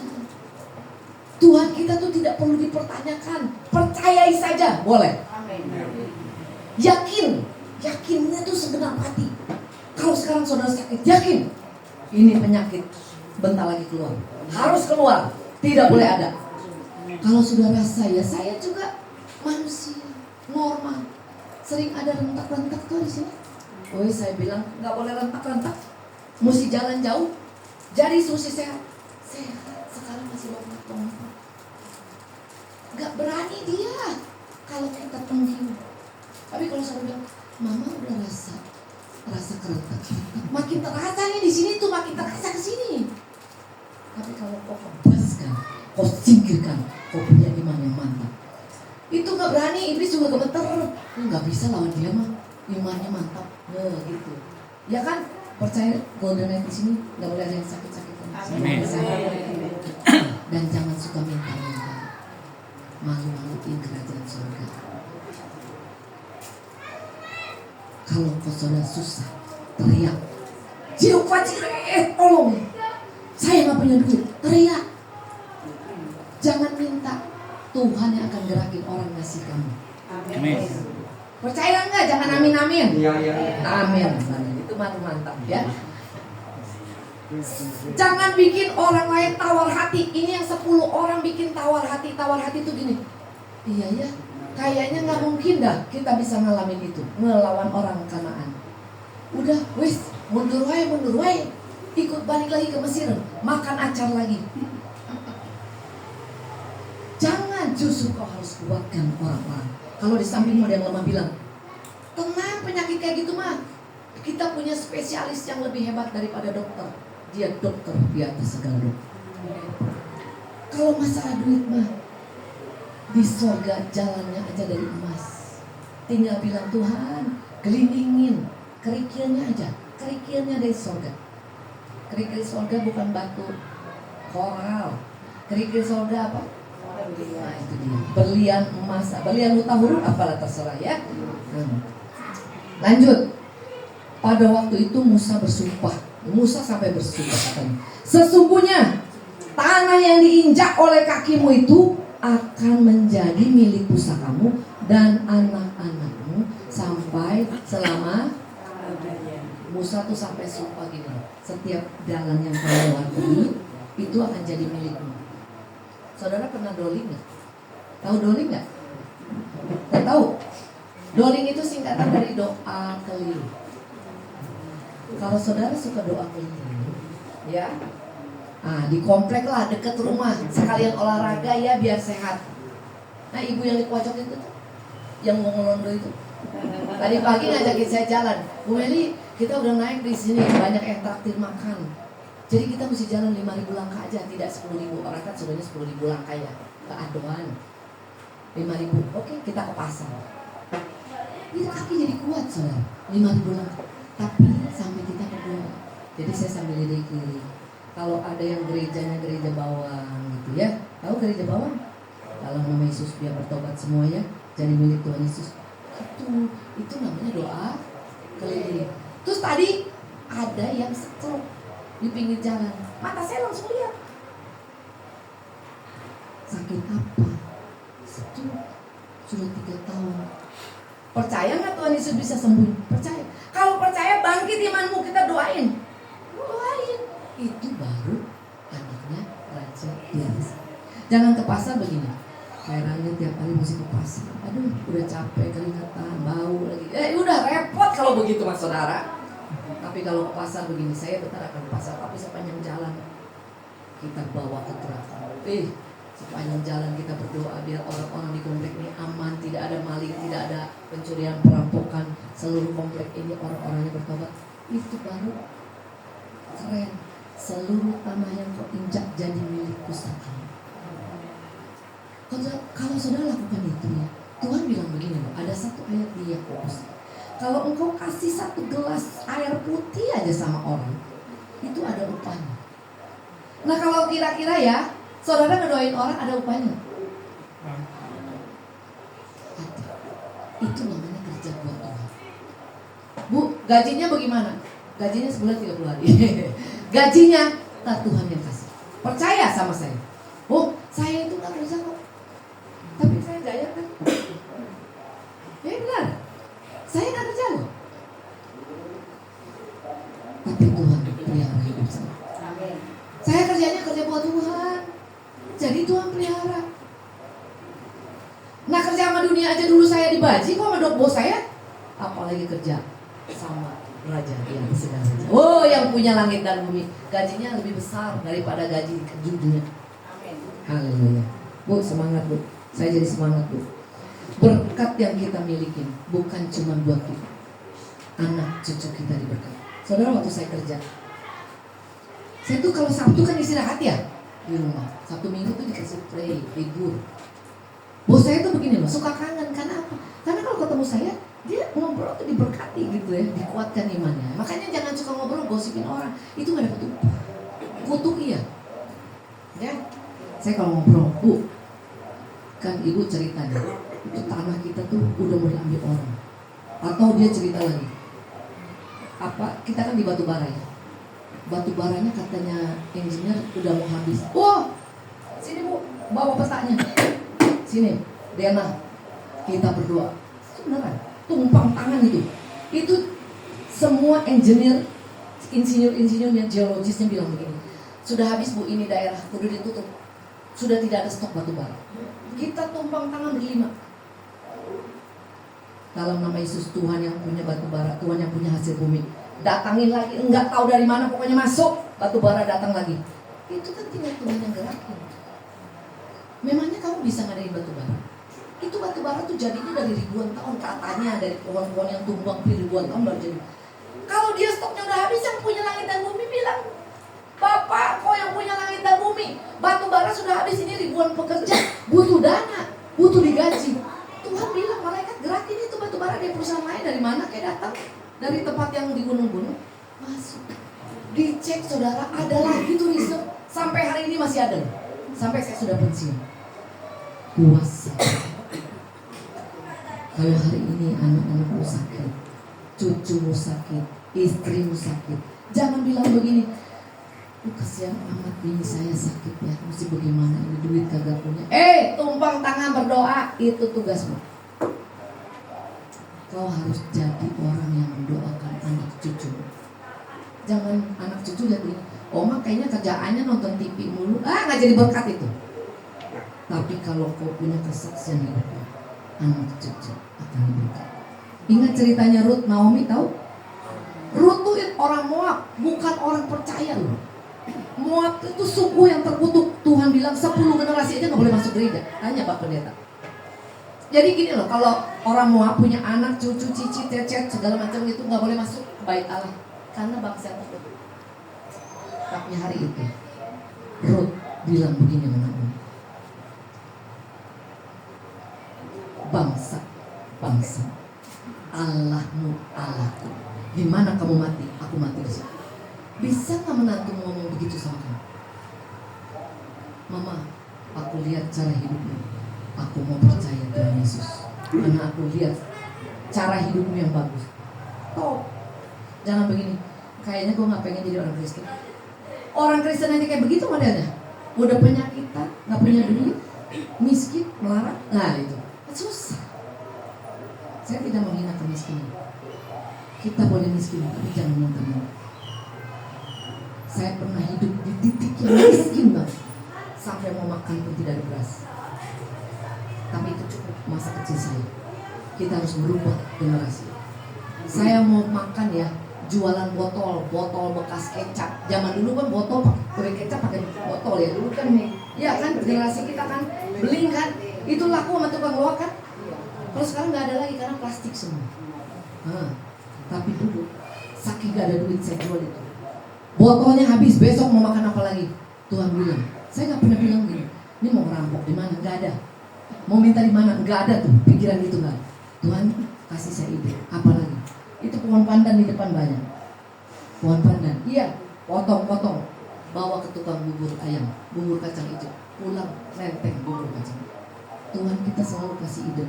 Tuhan kita tuh tidak perlu dipertanyakan, percayai saja, boleh. Amin. Yakinnya tuh segenap hati. Kalau sekarang saudara sakit, yakin ini penyakit bentar lagi keluar, harus keluar, tidak boleh ada. Kalau saudara saya juga manusia normal, sering ada rentak-rentak tuh di sini. Oh, saya bilang nggak boleh rentak-rentak, mesti jalan jauh. Jadi mesti sehat. Sekarang masih lompat. Nggak berani dia kalau kita tengging. Tapi kalau saya bilang, mama udah rasa kerentak, makin terasa nih di sini tuh, makin terasa ke sini. Tapi kalau kau kebaskan, kau singkirkan, kau punya iman yang mantap, itu nggak berani. Iblis juga gemeter, nggak bisa lawan dia mah, imannya mantap, gitu. Ya kan, percaya golden night di sini nggak boleh ada yang sakit-sakitan. Amin. Dan jangan suka minta-minta, malu-maluin kerajaan surga. Kalau kau saudara susah, teriak, Jehovah Jireh, tolong, saya nggak punya duit, teriak. Jangan minta, Tuhan yang akan gerakin orang ngasih kamu. Amin. Percaya nggak? Jangan amin. Iya. Amin. Itu mantap ya. Jangan bikin orang lain tawar hati. Ini yang 10 orang bikin tawar hati. Tawar hati itu gini, iya ya, kayaknya nggak mungkin dah kita bisa ngalamin itu, ngelawan orang Kanaan. Udah, wis, mundur wae, ikut balik lagi ke Mesir, makan acar lagi. Jangan, justru kau harus kuatkan orang-orang. Kalau di sampingmu ada yang lemah, bilang, tenang, penyakit kayak gitu mah, kita punya spesialis yang lebih hebat daripada dokter. Dia dokter di atas segala dokter. Kalau masalah duit mah, di sorga jalannya aja dari emas. Tinggal bilang, Tuhan, gelindingin kerikilnya aja, kerikilnya dari sorga. Kerikil sorga bukan batu koral. Kerikil sorga apa? Nah, itu dia. Berlian emas, berlian huta huruf, apalah terserah ya. Lanjut. Pada waktu itu Musa bersumpah. Musa sampai bersumpah katanya, sesungguhnya tanah yang diinjak oleh kakimu itu akan menjadi milik pusakamu dan anak-anakmu sampai selama. Musa tuh sampai sumpah gini, setiap jalan yang kamu lewati itu akan jadi milikmu. Saudara pernah doling nggak? Tahu doling nggak? Nggak tahu. Doling itu singkatan dari doa keliling. Kalau saudara suka doa keliling, ya, di komplek lah deket rumah, sekalian olahraga ya biar sehat. Nah ibu yang di pojok itu, yang mau ngelondo itu, tadi pagi ngajakin saya jalan. Bu Meli, kita udah naik di sini, banyak yang traktir makan. Jadi kita mesti jalan 5.000 langkah aja, tidak 10.000. Orang kan sebenarnya 10.000 langkah ya, ke Adoan. 5.000, oke kita ke pasar. Ini kaki jadi kuat saudara, 5.000 langkah. Tapi sampai kita berdoa. Jadi saya sambil lirik kiri. Kalau ada yang gerejanya gereja bawang gitu ya, tahu gereja bawang? Dalam nama Yesus dia bertobat semuanya, jadi milik Tuhan Yesus. Itu namanya doa keliling. Terus tadi ada yang stroke di pinggir jalan, mata saya langsung lihat. Sakit apa? Stroke. Sudah 3 tahun. Percaya nggak Tuhan Yesus bisa sembuh? Percaya. Kalau percaya bangkit imanmu, kita doain. Doain. Itu baru anaknya Raja biasa. Jangan ke pasar begini. Kayaknya tiap hari mesti ke pasar. Aduh, udah capek, keringatan, bau lagi. Udah repot kalau begitu mas saudara. Tapi kalau ke pasar begini, saya betul akan ke pasar. Tapi sepanjang jalan kita bawa keterangan. Sepanjang jalan kita berdoa biar orang-orang di komplek ini aman, tidak ada maling, tidak ada pencurian, perampokan. Seluruh komplek ini orang-orangnya bertobat. Itu baru keren. Seluruh tanah yang kau injak jadi milik pusaka. Kalau saudara lakukan itu ya, Tuhan bilang begini loh. Ada satu ayat di Yakobus. Kalau engkau kasih 1 gelas air putih aja sama orang, itu ada upahnya. Nah kalau kira-kira ya, saudara ngedoain orang ada upahnya. Itu namanya kerja buat Tuhan. Bu, gajinya bagaimana? Gajinya sebulan 30 hari. Gajinya tak Tuhan yang kasih. Percaya sama saya. Bu, saya itu gak kerja kok. Tapi saya jaya kan. Ya benar. Saya gak kerja loh. Tapi Tuhan pelihara hidup saya. Saya kerjanya kerja buat Tuhan. Jadi Tuhan pelihara. Nah kerja sama dunia aja dulu saya dibaji, kok sama bos saya? Apalagi kerja sama Raja yang sedang raja. Oh yang punya langit dan bumi, gajinya lebih besar daripada gaji di dunia. Haleluya. Bu semangat bu, saya jadi semangat bu. Berkat yang kita miliki bukan cuma buat kita, anak cucu kita diberkati. Saudara waktu saya kerja, saya tuh kalau Sabtu kan istirahat ya di rumah. Sabtu Minggu tuh dikasih pray, libur. Bos saya tuh begini loh, suka kangen. Karena apa? Karena kalau ketemu saya, dia ngobrol tuh diberkati gitu ya, dikuatkan imannya. Makanya jangan suka ngobrol gosipin orang, itu gak dapat upah. Kutuk iya. Ya, saya kalau ngobrol, bu, kan ibu cerita nih, itu tanah kita tuh udah mulai ambil orang. Atau dia cerita lagi, apa? Kita kan di batu bara ya. Batu baranya katanya engineer udah mau habis. Wah, sini bu, bawa petanya. Sini, Dena, kita berdoa. Beneran, tumpang tangan itu. Itu semua insinyur yang geologisnya bilang begini. Sudah habis bu, ini daerah kudu ditutup. Sudah tidak ada stok batu bara. Kita tumpang tangan berlima. Dalam nama Yesus, Tuhan yang punya batu bara, Tuhan yang punya hasil bumi. Datangin lagi, enggak tahu dari mana, pokoknya masuk. Batu bara datang lagi. Itu kan tinggal Tuhan yang gerakin. Memangnya kamu bisa ngadain batu bara? Itu batu bara tuh jadinya dari ribuan tahun, katanya dari pohon-pohon yang tumbang ribuan tahun baru jadi. Kalau dia stoknya udah habis, yang punya langit dan bumi bilang, Bapak, kok yang punya langit dan bumi, batu bara sudah habis, ini ribuan pekerja, butuh dana, butuh digaji. Tuhan bilang, malaikat gerakin itu batu bara dari perusahaan lain. Dari mana kayak datang? Dari tempat yang di gunung-gunung masuk. Dicek saudara, ada lagi tuh riset. Sampai hari ini masih ada. Sampai saya sudah pensiun. Puasa. Kalau hari ini anak-anakku sakit, cucumu sakit, istrimu sakit. Jangan bilang begini, kasihan amat ini saya sakit ya, mesti bagaimana ini, duit kagak punya. Tumpang tangan berdoa, itu tugasmu. Kau harus jadi orang yang mendoakan anak cucumu. Jangan anak cucu lihat ini, Oma kayaknya kerjaannya nonton TV mulu, nggak jadi berkat itu. Tapi kalau kau punya kesaksian hidupnya, anak cucu akan berkat. Ingat ceritanya Ruth, Naomi tahu? Ruth tuh orang Moab, bukan orang percaya loh. Moab itu suku yang terkutuk. Tuhan bilang 10 generasi aja nggak boleh masuk gereja. Tanya Pak Pendeta. Jadi gini loh, kalau orang Moab punya anak, cucu, cici, cecet, segala macam itu nggak boleh masuk bait Allah, karena bangsa yang terkutuk. Tapi hari itu Ruth bilang begini sama Naomi, bangsa, Allahmu Allahku. Di mana kamu mati, aku mati di sini. Bisa nggak menantu ngomong begitu sama kamu? Mama, aku lihat cara hidupmu, aku mau percaya Tuhan Yesus. Karena aku lihat cara hidupmu yang bagus. Jangan begini, kayaknya gue nggak pengen jadi orang Kristen. Orang Kristen aja kayak begitu modelnya. Udah penyakitan, nggak punya duit, miskin, melarat. Nah itu susah. Saya tidak menghina kemiskinan. Kita boleh miskin, tapi jangan minta-minta. Saya pernah hidup di titik yang miskin banget, sampai mau makan pun tidak ada beras. Tapi itu cukup masa kecil saya. Kita harus merubah generasi. Saya mau makan ya, jualan botol bekas kecap. Zaman dulu kan botol pakai kecap, pakai botol ya. Dulu kan nih, ya kan generasi kita kan beling kan, itu laku sama tukang loak kan. Kalau sekarang nggak ada lagi karena plastik semua. Tapi dulu saking gak ada duit saya jual itu. Botolnya habis, besok mau makan apa lagi? Tuhan bilang, saya nggak pernah bilang gini, ini mau ngerampok di mana? Nggak ada. Mau minta di mana? Nggak ada tuh pikiran itu nggak. Tuhan kasih saya ide, apa lagi? Itu pohon pandan di depan banyak. Pohon pandan, iya, potong, bawa ke tukang bubur ayam, bubur kacang hijau, pulang renteng bubur kacang. Tuhan kita selalu kasih ide,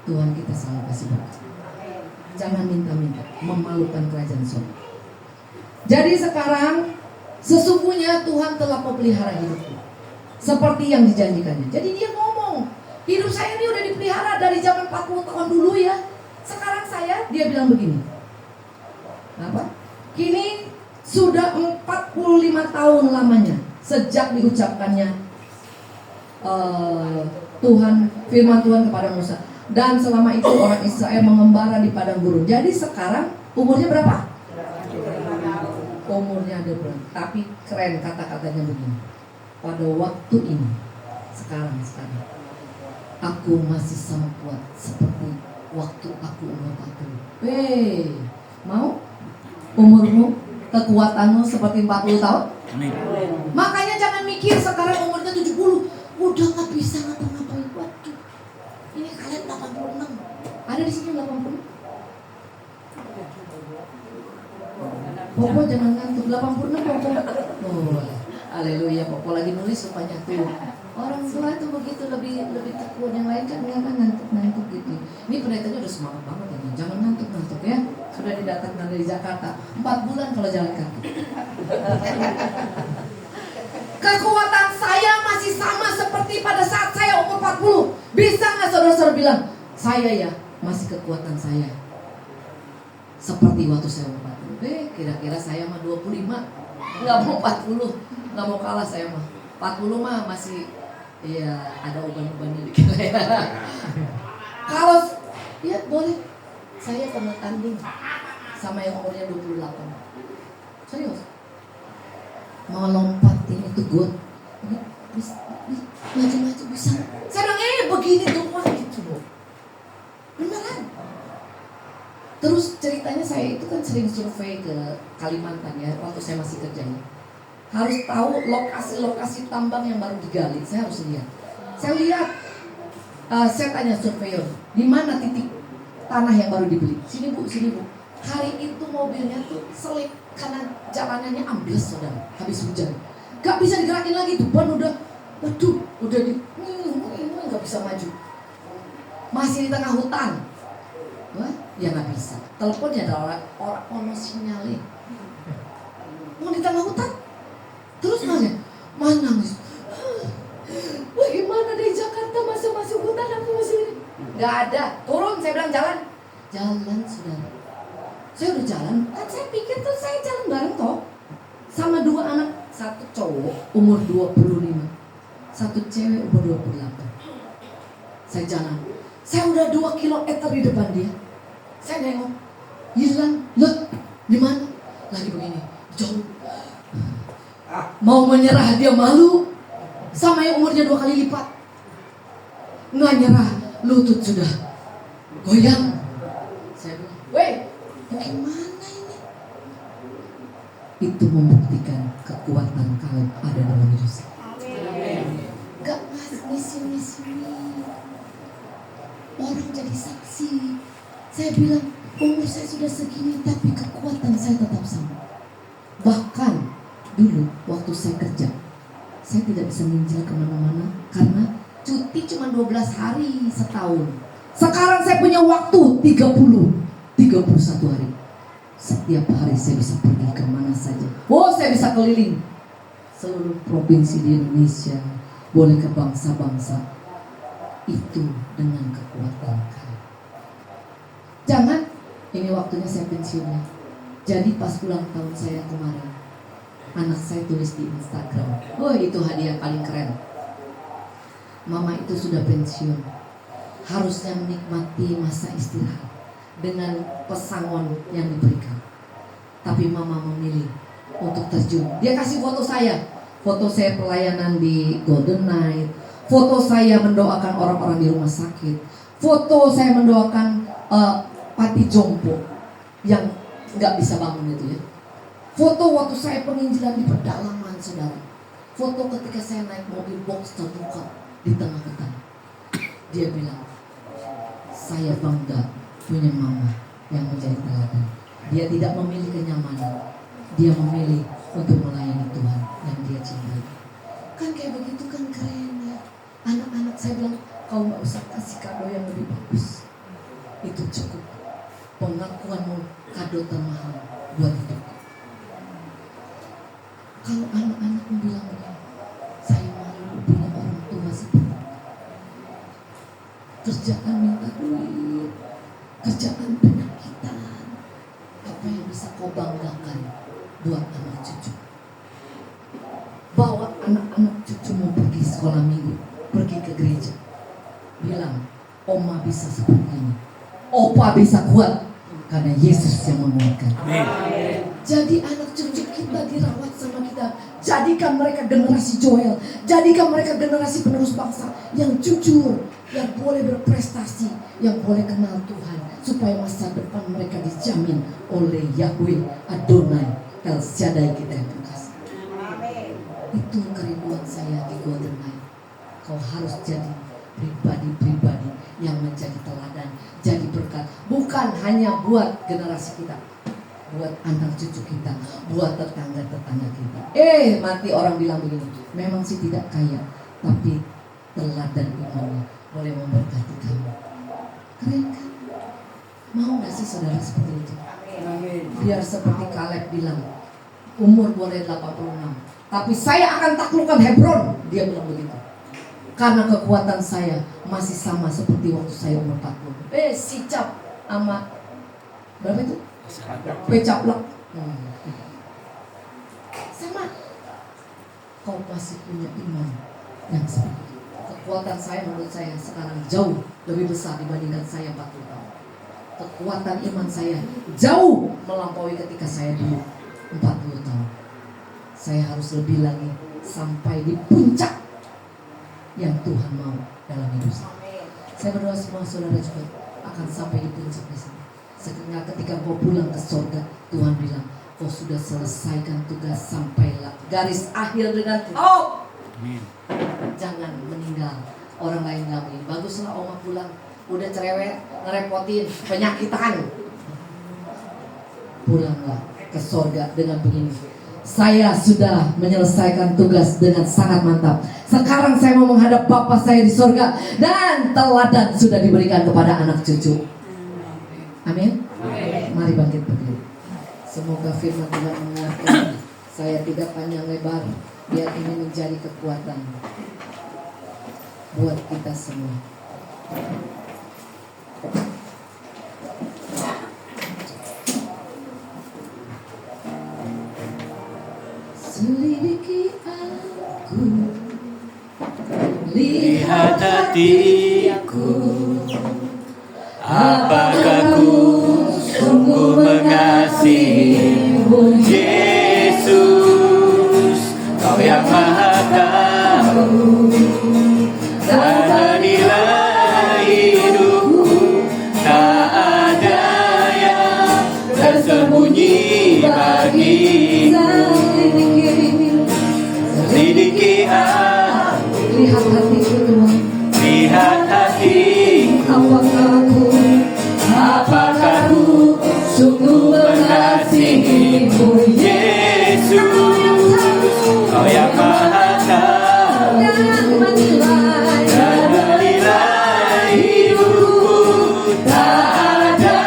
Tuhan kita selalu kasih berkat. Jangan minta-minta, memalukan kerajaan surga. Jadi sekarang sesungguhnya Tuhan telah memelihara hidupku seperti yang dijanjikannya. Jadi dia ngomong, hidup saya ini udah dipelihara dari zaman 40 tahun dulu ya. Sekarang dia bilang begini, apa? Kini sudah 45 tahun lamanya sejak diucapkannya firman Tuhan kepada Musa. Dan selama itu orang Israel mengembara di padang gurun. Jadi sekarang umurnya berapa? Umurnya ada berapa? Tapi keren kata-katanya begini. Pada waktu ini, sekarang aku masih sama kuat seperti waktu aku umur 40. Mau? Umurmu, kekuatanmu seperti 40 tahun? Amin. Makanya jangan mikir sekarang umurnya 70, udah gak bisa ngapa-ngapain. Waduh, ini kalian 86. Ada di sini 80? Popo jangan ngantuk, 86 Popo. Oh, haleluya, Popo lagi nulis supaya tuh. Orang tua tuh begitu lebih tekun, yang lain kan ngantuk gitu. Ini pendetanya udah semangat banget ini. Jangan ngantuk ya. Sudah didatangkan dari Jakarta 4 bulan kalau jalan kaki. Kekuatan saya masih sama seperti pada saat saya umur 40. Bisa nggak saudara-saudara bilang, saya ya masih kekuatan saya seperti waktu saya umur 40. Kira-kira saya mah 25, nggak mau 40, nggak mau kalah saya mah. 40 mah masih, ya ada uban-ubannya dikit ya. Kalau ya boleh, saya pernah tanding sama yang umurnya 28. Serius. Mau lompatin itu got, maju-maju bisa. Saya bilang begini doang gitu loh. Beneran. Terus ceritanya saya itu kan sering survei ke Kalimantan ya, waktu saya masih kerja ya. Harus tahu lokasi-lokasi tambang yang baru digali, saya harus lihat. Saya lihat, saya tanya surveyor, di mana titik tanah yang baru dibeli? Sini bu. Hari itu mobilnya tuh selip karena jalanannya ambles saudara, habis hujan. Gak bisa digerakin lagi tuh, ban udah nggak bisa maju. Masih di tengah hutan. Wah, Ya nggak bisa. Teleponnya ada orang ono sinyalnya. Mau di tengah hutan. Terus Mas nangis. Bagaimana dari Jakarta masuk hutan aku masih ini? Nggak ada. Turun, saya bilang jalan. Jalan saudara. Saya udah jalan. Kan saya pikir tuh saya jalan bareng toh. Sama 2 anak. Satu cowok umur 25. Satu cewek umur 28. Saya jalan. Saya udah 2 kilometer di depan dia. Saya nengok. Hilang. Loh, di mana? Lagi begini. Jauh. Mau menyerah dia malu. Sama yang umurnya 2 kali lipat. Nggak nyerah. Lutut sudah goyang. Saya bilang, weh, bagaimana ini? Itu membuktikan kekuatan kalau ada dalam hidup saya. Gak misi. Orang jadi saksi. Saya bilang, umur saya sudah segini tapi kekuatan saya tetap sama. Bahkan dulu waktu saya kerja, saya tidak bisa menginjil kemana-mana karena cuti cuma 12 hari setahun. Sekarang saya punya waktu 31 hari. Setiap hari saya bisa pergi kemana saja. Oh, saya bisa keliling seluruh provinsi di Indonesia. Boleh ke bangsa-bangsa. Itu dengan kekuatan kami. Jangan, ini waktunya saya pensiunnya. Jadi pas ulang tahun saya kemarin, anak saya tulis di Instagram, oh itu hadiah paling keren. Mama itu sudah pensiun, harusnya menikmati masa istirahat dengan pesangon yang diberikan. Tapi mama memilih untuk terjun. Dia kasih foto saya pelayanan di Golden Night, foto saya mendoakan orang-orang di rumah sakit, foto saya mendoakan panti jompo yang nggak bisa bangun itu ya. Foto waktu saya penginjilan di pedalaman saudara. Foto ketika saya naik mobil box terbuka di tengah hutan. Dia bilang, saya bangga punya mama yang menjadi teladan. Dia tidak memilih kenyamanan, dia memilih untuk melayani Tuhan yang dia cintai. Kan kayak begitu kan keren ya. Anak-anak saya bilang, kau nggak usah kasih kado yang lebih bagus. Itu cukup. Pengakuanmu kado termahal buat hidup. Kalau anak-anakmu bilang begini, saya malu punya orang tua seperti itu. Kerjaan minta duit, kerjaan penyakitan. Apa yang bisa kau banggakan buat anak cucu? Bawa anak-anak cucumu pergi sekolah minggu, pergi ke gereja. Bilang, oma bisa seperti ini, opa bisa kuat, karena Yesus yang menguatkan. Jadi anak cucu kita dirawat sama kita. Jadikan mereka generasi Joel, jadikan mereka generasi penerus bangsa yang jujur, yang boleh berprestasi, yang boleh kenal Tuhan, supaya masa depan mereka dijamin oleh Yahweh Adonai El Shaddai kita yang terkasih. Itu kerinduan saya di Golden Night. Kau harus jadi pribadi-pribadi yang menjadi teladan, jadi berkat, bukan hanya buat generasi kita, buat anak cucu kita, buat tetangga-tetangga kita. Mati orang bilang begini, memang sih tidak kaya, tapi teladan imannya boleh memberkati kamu. Keren kan? Mau gak sih saudara seperti itu? Biar seperti Kaleb bilang, umur boleh 86, tapi saya akan taklukkan Hebron. Dia bilang begitu. Karena kekuatan saya masih sama seperti waktu saya umur 40. Sicap sama berapa itu? Pecaplak. Sama. Kau masih punya iman yang seperti itu. Kekuatan saya menurut saya sekarang jauh lebih besar dibandingkan saya 40 tahun. Kekuatan iman saya jauh melampaui ketika saya dulu 40 tahun. Saya harus lebih lagi sampai di puncak yang Tuhan mau dalam hidup saya. Saya berdoa semua saudara juga akan sampai di puncak di sana. Sehingga ketika kau pulang ke surga, Tuhan bilang, kau sudah selesaikan tugas, sampailah garis akhir dengan jangan meninggal. Orang lain bilang, baguslah oma pulang, udah cerewet, ngerepotin, penyakitan. Pulanglah ke surga dengan begini, saya sudah menyelesaikan tugas dengan sangat mantap. Sekarang saya mau menghadap Bapa saya di surga, dan teladan sudah diberikan kepada anak cucu. Amin. Mari bangkit berdiri. Semoga firman Tuhan menguatkan. Saya tidak panjang lebar, biar ini menjadi kekuatan buat kita semua. Selidiki aku, Lihat hatiku, apakah ku sungguh mengasihimu, Yesus, Kau yang Maha Tahu, tanpa nilai hidupku, tak ada yang tersembunyi bagimu. Selidiki aku, lihat hatiku Tuhan, lihat hatiku, apakah ku sungguh mengasihimu, Yesus, Kau yang Maha Tahu, dan menilai hidupku, tak ada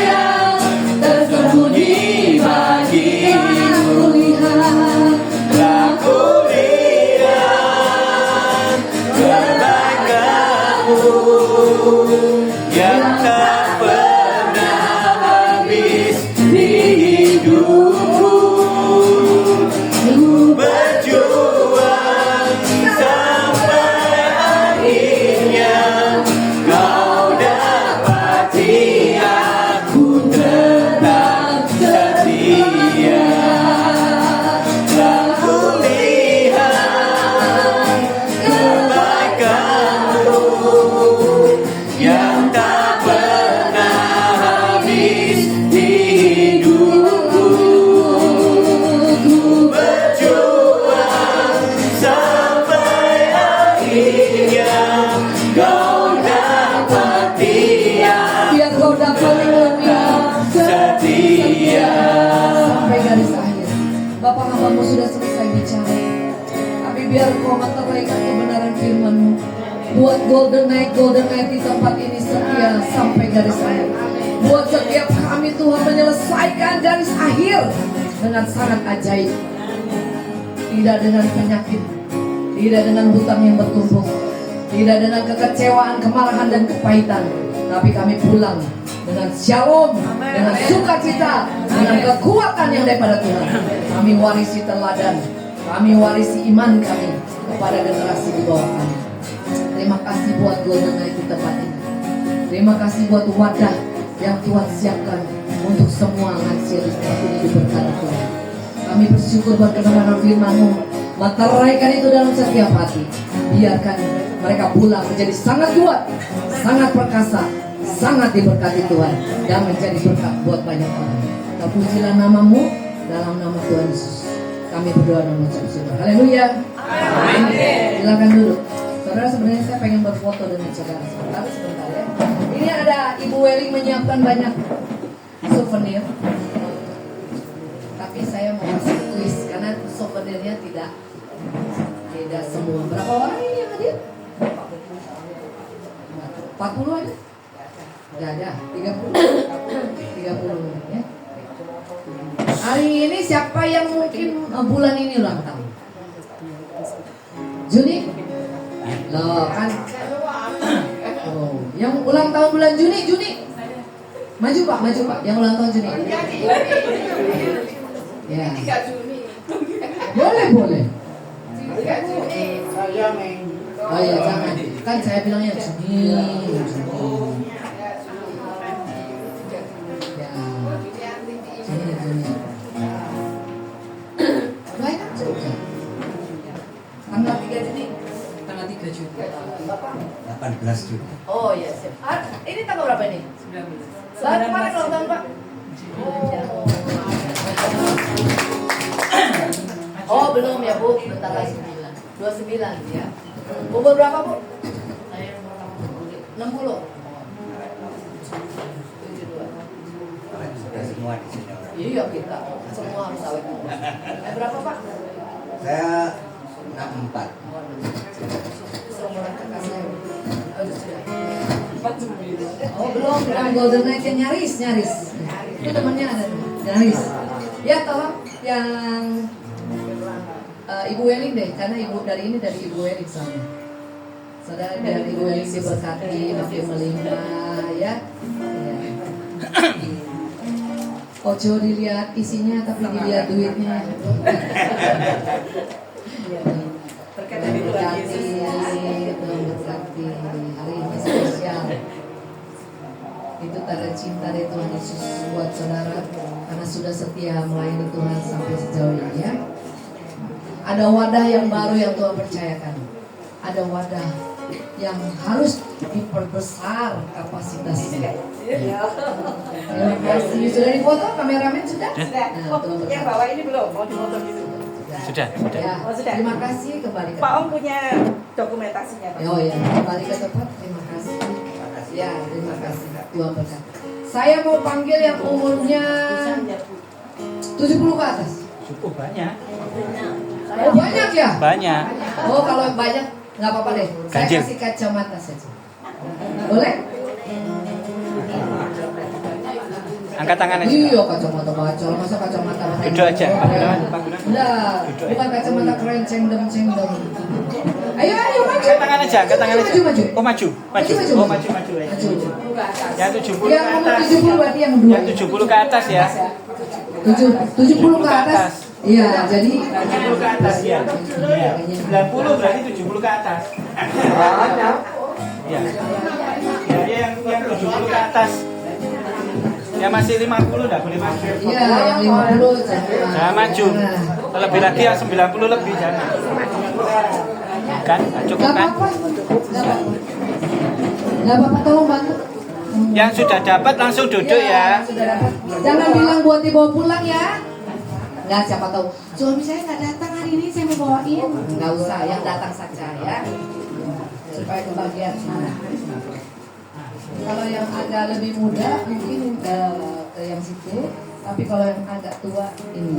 yang tersembunyi bagimu. Aku lihat kebaikan-Mu yang tak pernah habis di hidupku. Ku berjuang sampai akhirnya, Kau dapati aku tetap setia. Aku lihat kebaikan-Mu yang tak pernah habis di hidupku. Ku berjuang sampai akhirnya, Kau dapati biar kau dapat setia. sampai garis akhir. Bapak hambamu sudah selesai bicara, tapi biar kau meteraikan kebenaran firman-Mu. Buat Golden Night di tempat ini setia sampai garis akhir. Buat setiap kami Tuhan menyelesaikan garis akhir dengan sangat ajaib. Tidak dengan penyakit, tidak dengan hutang yang bertumpuk, tidak dengan kekecewaan, kemarahan dan kepahitan, tapi kami pulang dengan shalom, dengan sukacita, dengan kekuatan yang daripada Tuhan. Kami warisi teladan, kami warisi iman kami kepada generasi di bawah kami. Terima kasih buat Golden Night di tempat ini. Terima kasih buat wadah yang Tuhan siapkan untuk semua lansia di tempat ini diberkati Tuhan. Kami bersyukur buat kebenaran firman-Mu, meteraikan itu dalam setiap hati. Biarkan mereka pulang menjadi sangat kuat, sangat perkasa, sangat diberkati Tuhan, dan menjadi berkat buat banyak orang. Terpujilah nama-Mu dalam nama Tuhan Yesus. Kami berdoa dan mengucap syukur. Haleluya. Amin. Silakan duduk. Saudara, sebenarnya saya pengen berfoto dengan saudara sebentar ya. Ini ada Ibu Weling menyiapkan banyak souvenir. Tapi saya mau kasih kuis karena souvenirnya tidak semua. Berapa orang ini yang hadir? 40 ada? Tidak ada, 30 ya. Hari ini siapa yang mungkin bulan ini ulang tahun? Juni? Loh kan? Oh, yang ulang tahun bulan Juni? Maju Pak. Yang ulang tahun Juni. Ya. Boleh. Oh ya, jangan. Kan saya bilangnya Juni. Juni. Banyak juga. Tanggal 3 Juni. Tanggal 3 Juni. Bapak? 18 Juni. Oh iya, siap. Ini tanggal berapa ini? 19. Kemarin ulang tahun Pak? Oh belum ya Bu, bentar lagi 29 ya. Umur berapa Bu? 60. 72. Sudah semua di sini. Iya kita semua harus awet muda. Berapa Pak? Saya 64. Seumuran kakak saya. Oh, sudah. 40 Oh belum, Golden Night yang nyaris. Itu temannya ada nyaris. Ya tolong yang Ibu Weling deh, karena dari Ibu Weling soalnya. Saudara dari Ibu Weling diberkati, makin melimpah ya. Ojo dilihat isinya, tapi dilihat duitnya. Berkat dari Tuhan Yesus. Berkati hari ini spesial. Itu tanda cinta dari Tuhan Yesus buat saudara, karena sudah setia melayani Tuhan sampai sejauh ini ya. Ada wadah yang baru yang Tuhan percayakan. Ada wadah yang harus diperbesar kapasitasnya. Terima kasih. Sudah difoto kameramen sudah? Sudah. Nah, Tuhan Yang berkati. bawah ini belum mau dimotor gitu. Sudah. Ya, Oh, sudah. terima kasih kembali ke Pak Om punya dokumentasinya Pak. Oh ya, kembali ke tempat. Terima kasih. Ya, terima kasih. Tuhan berkati. Saya mau panggil yang umurnya 70 ke atas. Cukup banyak. Oh banyak ya? Banyak. Oh kalau banyak nggak apa-apa deh. Saya Ganjil. kasih kacamata saja. Boleh? Angkat tangan aja. Iya kacamata bacol, masa kacamata bacol? Duduk aja. Enggak, bukan kacamata keren cengdem. Ayo maju. Angkat tangan aja. Maju. Oh maju. Oh maju. Maju. Yang 70 Yang ke umur atas. 70 berarti yang dua. Yang 70 ke atas ya. 70 ke atas. Iya, jadi 70 ke atas ya. 90 berarti 70 ke atas. Ya. Ya yang 70 ke atas. Yang masih 50 enggak boleh maju. iya yang 50 Jangan maju. Lebih lagi yang 90 lebih jangan. Kan? Cukup Gak kan? apa-apa. Gak apa-apa, tolong bantu. Yang sudah dapat langsung duduk ya. Sudah dapat. Jangan bilang buat dibawa pulang ya. Nggak, siapa tahu suami saya nggak datang hari ini, saya mau bawain. Nggak usah, yang datang saja ya, supaya kebagian. Kalau yang agak lebih muda mungkin ke yang situ, tapi kalau yang agak tua ini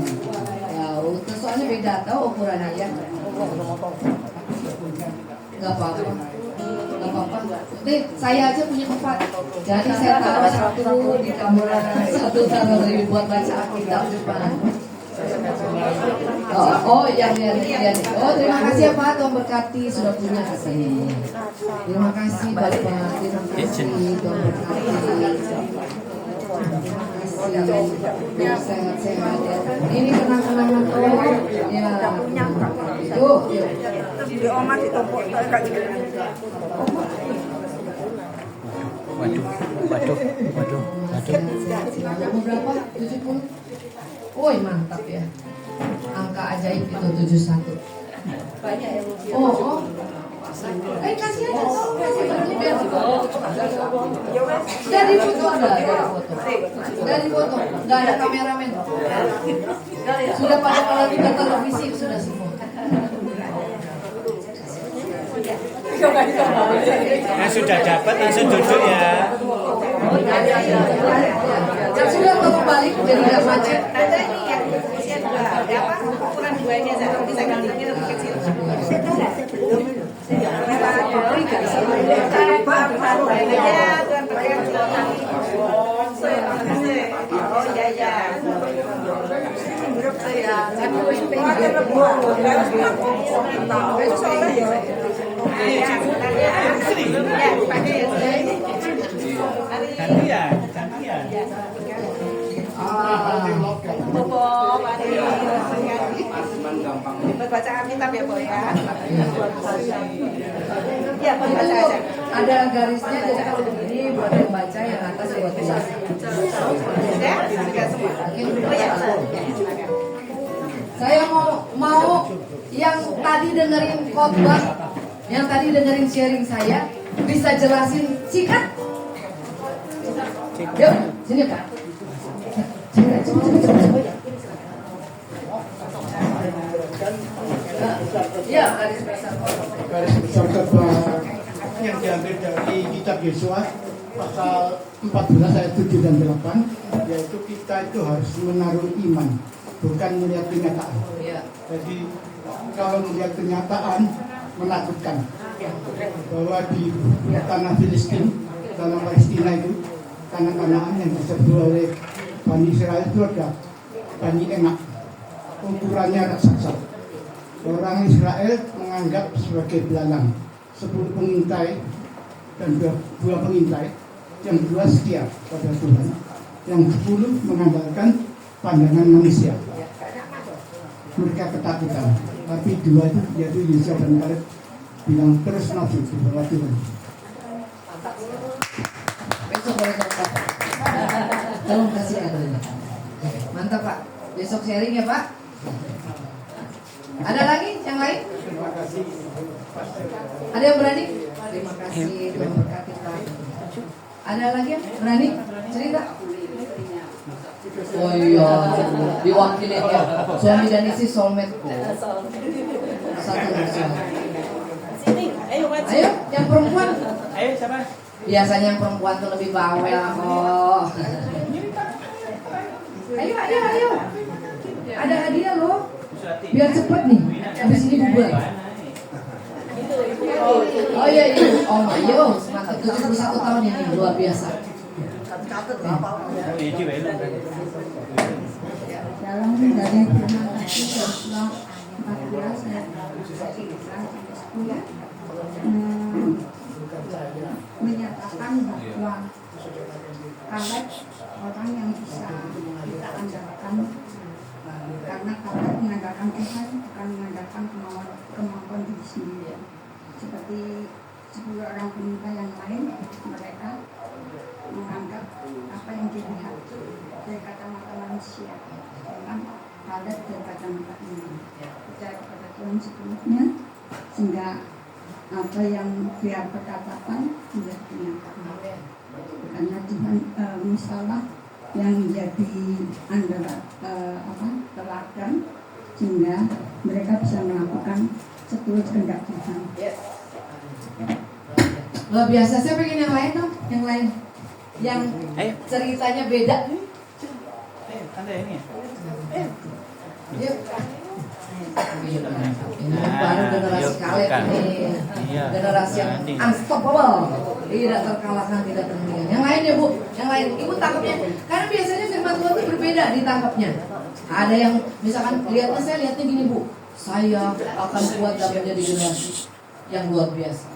ya soalnya beda tahu ukurannya ya. Nggak apa-apa. Gak apa-apa. Nih, saya aja punya 4. Jadi saya taruh 1 di kamar, 1 taruh lebih buat baca Alkitab depan. Oh, yang oh, terima kasih ya Pak, Tuhan berkati sudah punya katanya. Terima kasih Bapak, terima kasih Tuhan berkati. Terima kasih, biar sehat-sehat ya. Ini kenang-kenangan ya. Tuh, Di oma ditumpuk kayak gitu. Waduh. Kamu berapa? 70? Woi mantap ya. Angka ajaib itu 71. Banyak yang Oh. Kasih aja toh. Kasih barangnya biar foto. Dari foto ada, dari foto. Enggak ada kameramen. Sudah pada kalau ke televisi sudah semua. Yang sudah dapat langsung duduk ya. Dan sudah tolong balik jadi nggak macet. Ada ini yang usia 2, apa ukuran 2 ini aja, bisa gantinya lebih kecil. Ya, Tuhan berkati. Oh ya. Gantian. Bobo, berbaca Alkitab ya, Boy ya. Ya, berbaca aja. Ada garisnya jadi kalau begini buat yang baca, yang atas buat tulis. Ya, juga semua. Oh ya, silakan. Saya mau yang tadi dengerin khotbah, yang tadi dengerin sharing saya, bisa jelasin singkat? Yuk, sini Pak. Cepet. Ya, garis besar khotbah yang diambil dari kitab Yesua pasal 14 ayat 7 dan 8, yaitu kita itu harus menaruh iman, bukan melihat kenyataan. Ya. Jadi kalau melihat kenyataan menakutkan, bahwa di tanah Filistin dalam Palestina itu tanah-tanahan yang disebut oleh Bani Israel itu ada Bani Enak, ukurannya raksasa. Orang Israel menganggap sebagai belalang 10 pengintai dan 2 pengintai, yang 2 setia pada Tuhan, yang 10 mengandalkan pandangan manusia. Mereka ketakutan, tapi 2 itu yaitu Yosua dan Kaleb bilang terus maju di bawah Tuhan. Besok boleh tetap. Tolong kasih adanya. Mantap Pak. Besok sharing ya Pak. Ada lagi yang lain? Terima kasih. Ada yang berani? Terima kasih. Tuhan berkati Pak. Ada lagi yang berani cerita? Oh iya, diwakilin ya. Suami dan istri soulmate. Satu bersama. Sini, ayo maju. Ayo, yang perempuan. Ayo siapa? Biasanya yang perempuan tuh lebih bawel kok. Ayo. Ada hadiah loh. Biar cepet nih. Habis ini bubar. Oh iya. Oh ayo, semakin 71 tahun ini luar biasa. Dalam dari firman kasih Yosua 14 ayat 10 menyatakan bahwa Kaleb orang yang bisa kita andalkan, karena Kaleb mengandalkan Tuhan, bukan mengandalkan kemampuan diri sendiri. Seperti 10 orang peminta yang lain, mereka menganggap apa yang dilihat dari kacamata manusia, dengan Kaleb dari kacamata iman. Percaya kepada Tuhan sepenuhnya, sehingga apa yang dia berkatakan menjadi kenyataan. Karena Tuhan misalnya yang menjadi teladan, sehingga mereka bisa melakukan seturut kehendak Tuhan. Luar biasa. Saya pengen yang lain dong, yang lain. Yang ceritanya beda. Ada ini. Yuk. Ini baru generasi Kaleb ini. Generasi yang unstoppable, tidak terkalahkan, tidak terhingga. Yang lain ya Bu, yang lain. Ibu tangkapnya, karena biasanya firman Tuhan itu berbeda ditangkapnya. Ada yang misalkan saya lihatnya gini Bu, saya akan kuat dan menjadi generasi yang luar biasa.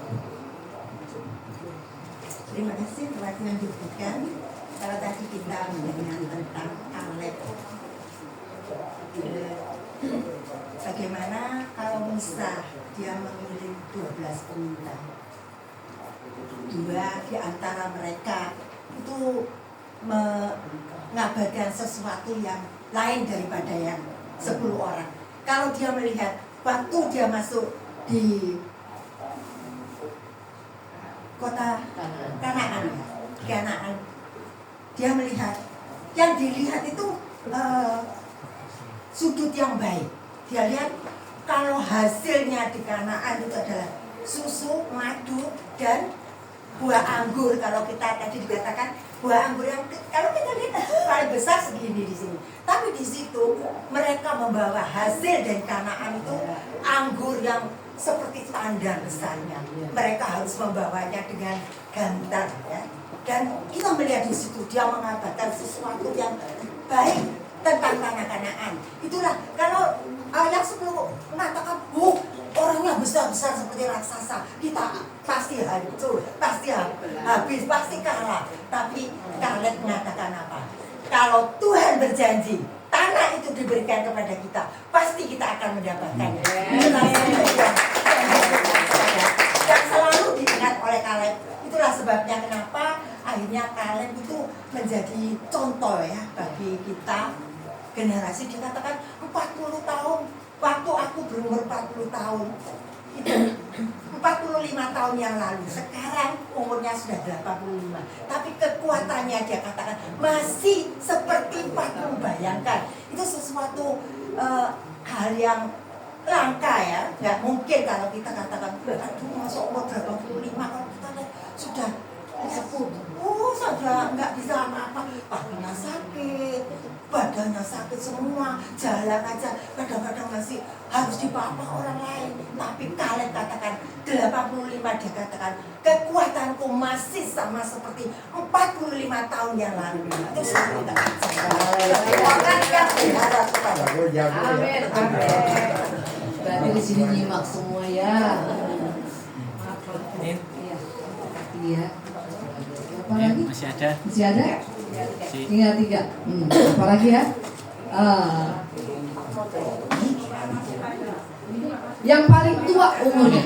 Terima kasih telah dilanjutkan. Kalau tadi kita mendengar tentang Kaleb, bagaimana kalau Musa dia memilih 12 peminta, 2 di antara mereka itu mengabarkan sesuatu yang lain daripada yang 10 orang. Kalau dia melihat waktu dia masuk di kota Kanaan, dia melihat, yang dilihat itu sudut yang baik. Dia lihat kalau hasilnya di Kanaan itu adalah susu, madu, dan buah anggur. Kalau kita tadi dikatakan buah anggur yang kalau kita lihat paling besar segini di sini. Tapi di situ mereka membawa hasil dari Kanaan itu anggur yang seperti tandan besarnya. Mereka harus membawanya dengan gantar, ya. Dan kita melihat di situ dia mengabarkan sesuatu yang baik tentang tanah Kanaan. Itulah kalau yang 10 mengatakan, orangnya besar-besar seperti raksasa, kita pasti hancur, pasti habis, pasti kalah. Tapi Kaleb mengatakan apa? Kalau Tuhan berjanji tanah itu diberikan kepada kita, pasti kita akan mendapatkannya. Dan selalu diingat oleh Kaleb. Itulah sebabnya kenapa akhirnya Kaleb itu menjadi contoh ya bagi kita generasi. Dikatakan 40 tahun, waktu aku berumur 40 tahun itu 45 tahun yang lalu, sekarang umurnya sudah 85, tapi kekuatannya dia katakan masih seperti 40. Bayangkan, itu sesuatu hal yang langka ya. Nggak mungkin kalau kita katakan, aduh masuk umur 85 kalau kita sudah disebut, sudah nggak bisa apa-apa, kakinya sakit, badannya sakit semua, jalan aja kadang-kadang masih harus dipapah orang lain. Tapi kalian katakan 85, dia katakan kekuatanku masih sama seperti 45 tahun yang lalu. Itu saya tidak percaya. Kekuatan yang berharap kepada Amin. Amin. Berarti di sini nyimak semua ya. Iya. Iya. Apa lagi? Masih ada. Masih ada? Tinggal 3. Apa lagi ya? Yang paling tua umurnya.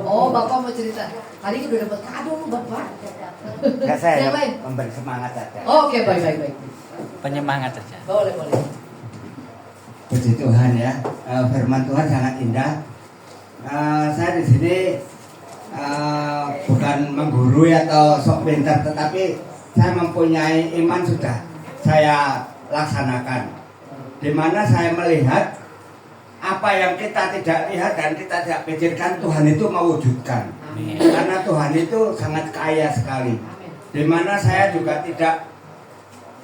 Oh, Bapak mau cerita. Hari ini udah dapat kado lu, Bapak. Enggak, saya Yang lain? memberi semangat saja. Oh, oke, baik. Penyemangat saja. Boleh. Puji Tuhan ya, firman Tuhan sangat indah. Saya di sini bukan menggurui atau sok pintar, tetapi saya mempunyai iman sudah saya laksanakan. Di mana saya melihat apa yang kita tidak lihat dan kita tidak pikirkan, Tuhan itu mewujudkan. Karena Tuhan itu sangat kaya sekali. Di mana saya juga tidak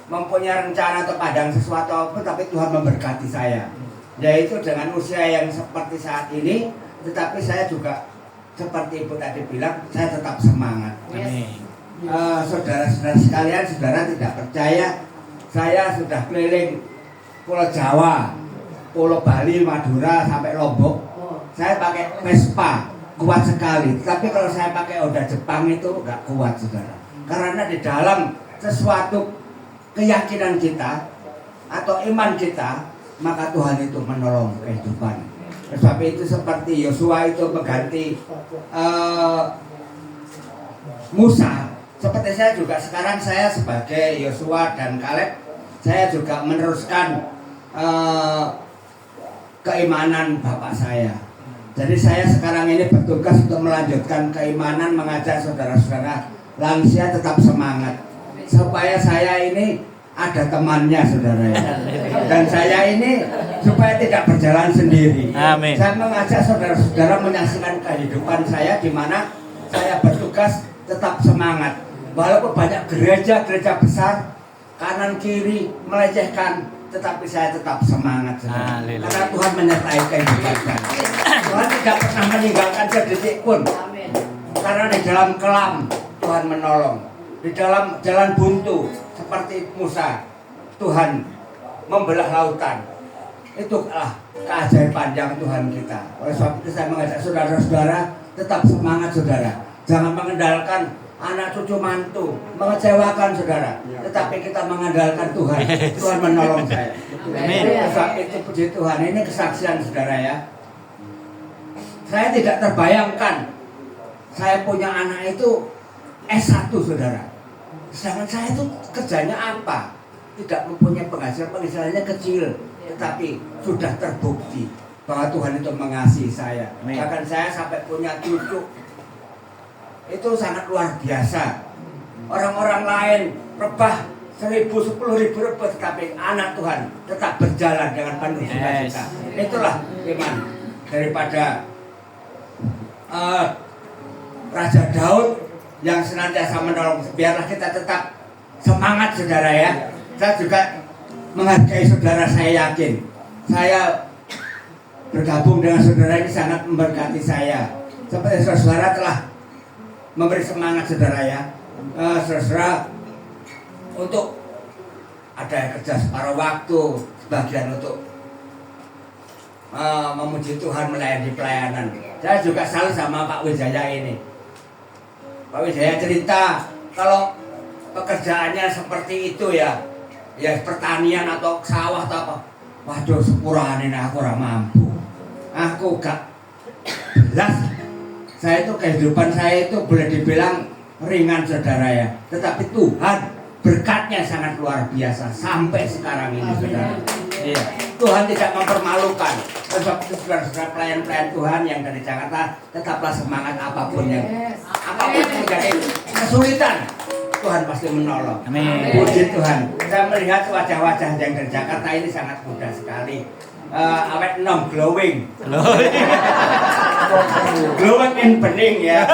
mempunyai rencana atau padang sesuatu apa, tapi Tuhan memberkati saya. Yaitu dengan usia yang seperti saat ini, tetapi saya juga seperti Ibu tadi bilang, saya tetap semangat. Saudara-saudara sekalian, saudara tidak percaya, saya sudah keliling Pulau Jawa, Pulau Bali, Madura, sampai Lombok. Saya pakai Vespa, kuat sekali. Tapi kalau saya pakai Honda Jepang itu nggak kuat, saudara. Karena di dalam sesuatu keyakinan kita atau iman kita, maka Tuhan itu menolong kehidupan. Sebab itu seperti Yosua itu mengganti Musa. Seperti saya juga sekarang, saya sebagai Yosua dan Kaleb, saya juga meneruskan keimanan bapak saya. Jadi saya sekarang ini bertugas untuk melanjutkan keimanan, mengajak saudara-saudara lansia tetap semangat. Supaya saya ini ada temannya, saudara ya. Dan saya ini supaya tidak berjalan sendiri. Amin. Saya mengajak saudara-saudara menyaksikan kehidupan saya, di mana saya bertugas tetap semangat. Walaupun banyak gereja-gereja besar kanan kiri melecehkan, tetapi saya tetap semangat, saudara. Karena Tuhan menyertai kehidupan saya. Tuhan tidak pernah meninggalkan sedetik pun. Karena di dalam kelam Tuhan menolong. Di dalam jalan buntu seperti Musa, Tuhan membelah lautan. Itulah keajaiban yang Tuhan kita. Oleh sebab itu saya mengajak saudara-saudara tetap semangat, saudara. Jangan mengandalkan anak cucu mantu, mengecewakan saudara. Tetapi kita mengandalkan Tuhan. Tuhan menolong saya. Oleh sebab itu puji Tuhan, ini kesaksian, saudara ya. Saya tidak terbayangkan saya punya anak itu S1, saudara. Sedangkan saya itu kerjanya apa? Tidak mempunyai penghasilannya kecil, tetapi sudah terbukti bahwa Tuhan itu mengasihi saya. Bahkan saya sampai punya cucu, itu sangat luar biasa. Orang-orang lain rebah 1.000, 10.000 rebah, tetapi anak Tuhan tetap berjalan dengan penuh sukacita. Itulah iman daripada Raja Daud yang senantiasa menolong. Biarlah kita tetap semangat, saudara ya. Saya juga menghargai saudara, saya yakin saya bergabung dengan saudara ini sangat memberkati saya. Seperti saudara telah memberi semangat, saudara ya. Saudara untuk ada yang kerja separuh waktu, sebagian untuk memuji Tuhan, melayani pelayanan. Saya juga salut sama Pak Wijaya ini. Pak Wijaya cerita kalau pekerjaannya seperti itu ya pertanian atau sawah atau apa. Waduh, sepurane aku ora mampu. Aku gak jelas. Saya itu kehidupan saya itu boleh dibilang ringan, saudara ya. Tetapi Tuhan berkatnya sangat luar biasa sampai sekarang ini, saudara. Iya. Tuhan tidak mempermalukan. Sebab itu saudara-saudara pelayan-pelayan Tuhan yang dari Jakarta, tetaplah semangat apapun yang menjadi kesulitan, Tuhan pasti menolong. Amin. Puji Tuhan. Saya melihat wajah-wajah yang dari Jakarta ini sangat mudah sekali. Awet nom glowing. Glowing in bening ya.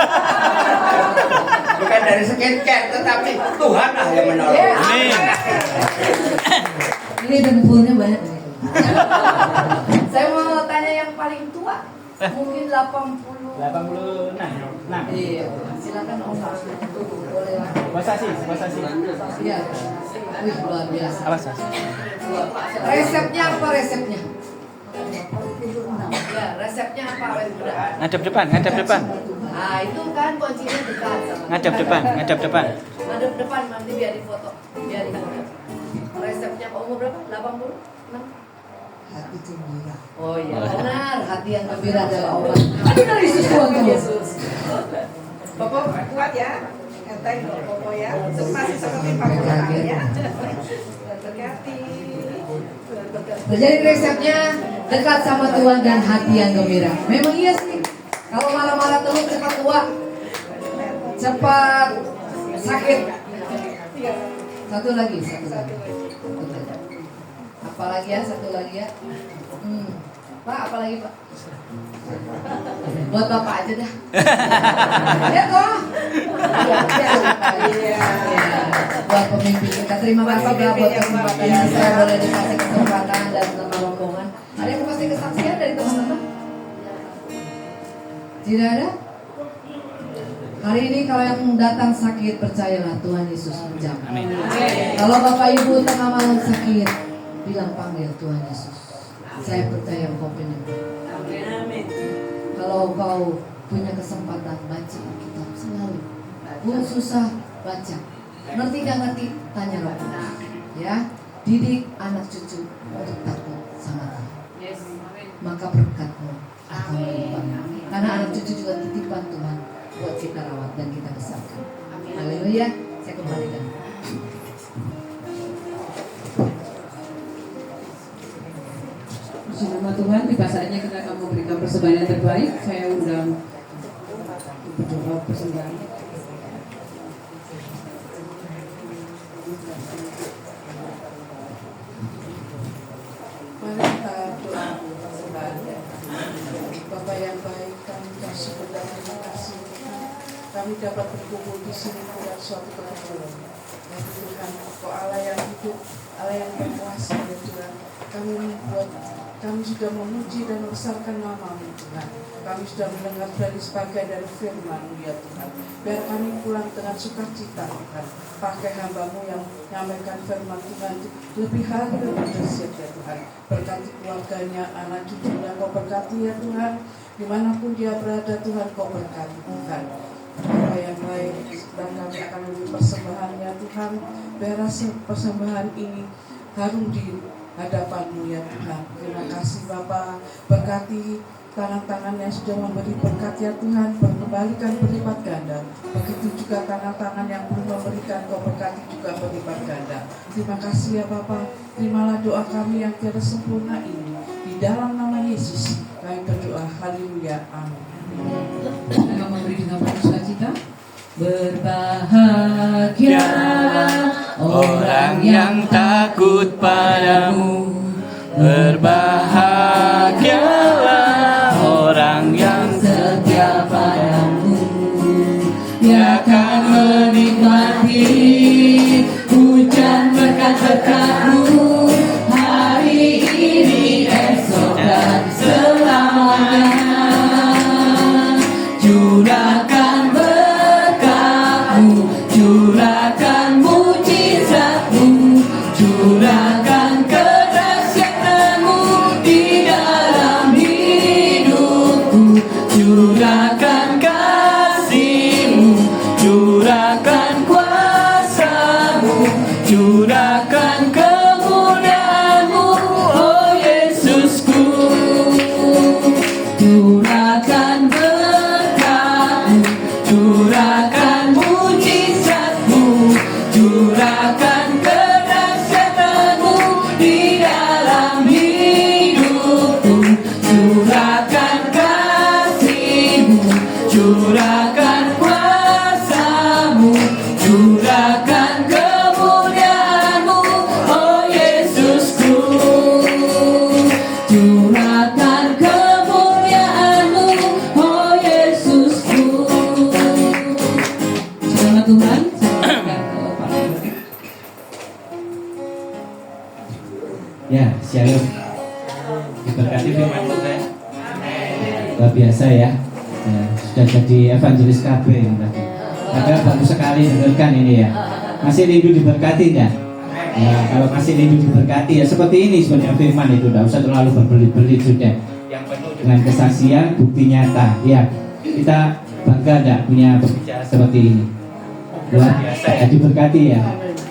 Bukan dari skincare, tetapi Tuhan lah yang menolong. Amin. sampulnya banyak. Saya mau tanya yang paling tua, mungkin 86. Iya, silakan Om. Boleh lah. Basasi. Iya. Wih, luar biasa. Apa sih? Resepnya apa resepnya? Ya, resepnya apa awet muda? Ngadep depan. Nah, itu kan kuncinya dekat sama. Ngadep depan. Ngadep depan nanti biar difoto. Resepnya Pak umur berapa? 86? Hati gembira. Oh iya, benar. Hati yang gembira adalah obat. Benar Yesus Tuhan kamu. Yesus. Popo kuat ya, enteng loh Popo ya. Masih seperti Pak Popo ya. Berkati. Jadi resepnya dekat sama Tuhan dan hati yang gembira. Memang iya sih. Kalau marah-marah terus cepat tua, cepat sakit. Satu lagi. Apalagi ya, satu lagi ya. Pak, apalagi Pak? Buat Bapak aja dah. Ya toh. Iya. Buat pemimpin kita. Terima kasih buat kesempatan ini. Saya boleh dikasih kesempatan dan nama rombongan. Ada yang mau kasih kesaksian dari teman-teman? Tidak ada? Hari ini kalau yang datang sakit, percayalah Tuhan Yesus menjamah. Kalau Bapak Ibu tengah malam sakit, bilang panggil Tuhan Yesus. Saya percaya engkau penyembuh. Kalau kau punya kesempatan baca Alkitab selalu, pun susah baca, ngerti gak ngerti tanya Roh. Ya, didik anak cucu untuk takut sama Tuhan. Maka berkatmu akan berlimpah. Karena anak cucu juga titipan Tuhan buat kita rawat dan kita besarkan. Haleluya. Saya kembalikan. Puji nama Tuhan, tiba saatnya kita akan memberikan persembahan yang terbaik. Saya undang berdoa persembahan. Mari kita doa persembahan. Bapak yang baik, kami kasih berdoa terima kasih Tuhan. Kami dapat berkumpul di sini pada suatu kebetulan. Dan Tuhan, Engkau Allah yang hidup, Allah yang berkuasa ya Tuhan. Kami sudah memuji dan membesarkan nama-Mu Tuhan. Kami sudah mendengar dari sebagian dari firman-Mu ya Tuhan. Biar kami pulang dengan sukacita Tuhan. Pakai hamba-Mu yang menyampaikan firman Tuhan lebih hari lebih dahsyat ya Tuhan. Berkati keluarganya, anak cucunya Kau berkati ya Tuhan. Dimanapun dia berada Tuhan Kau berkati Tuhan. Bapak yang baik, dan kami akan memberi persembahan ya Tuhan. Biar persembahan ini harum di hadapan-Mu ya Tuhan. Terima kasih Bapa, berkati tangan-tangan yang sudah memberi berkat ya Tuhan, berkembalikan berlipat ganda. Begitu juga tangan-tangan yang belum memberikan, Kau berkati juga berlipat ganda. Terima kasih ya Bapa, terimalah doa kami yang tiada sempurna ini. Di dalam nama Yesus kami berdoa, haleluya, amin. Kita memberi dengan penuh sukacita. Berbahagia orang yang takut padamu. Berbahagialah orang yang setia padamu. Dia akan menikmati hujan berkat-berkat-Mu hari ini, esok dan selamanya. Curahkan berkat-Mu, curahkan mujizat-Mu, curahkan kedahsyatan-Mu di dalam hidupku. Curahkan kasih-Mu, curahkan kuasa-Mu, curahkan kemuliaan-Mu, oh Yesusku. Curahkan berkat-Mu, curahkan mujizat-Mu, curahkan kedahsyatan-Mu Ya, shalom. Diberkati firman Tuhan. Luar biasa ya. Ya, sudah jadi evangelis KB ini tadi. Padahal baru sekali dengarkan ini ya. Masih rindu diberkati ya? Ya, kalau masih rindu diberkati ya seperti ini sebenarnya firman itu. Tidak usah terlalu berbelit-belit sudah. Yang penuh dengan kesaksian, bukti nyata. Ya, kita bangga tidak punya pembicara seperti ini. Luar biasa ya, diberkati ya.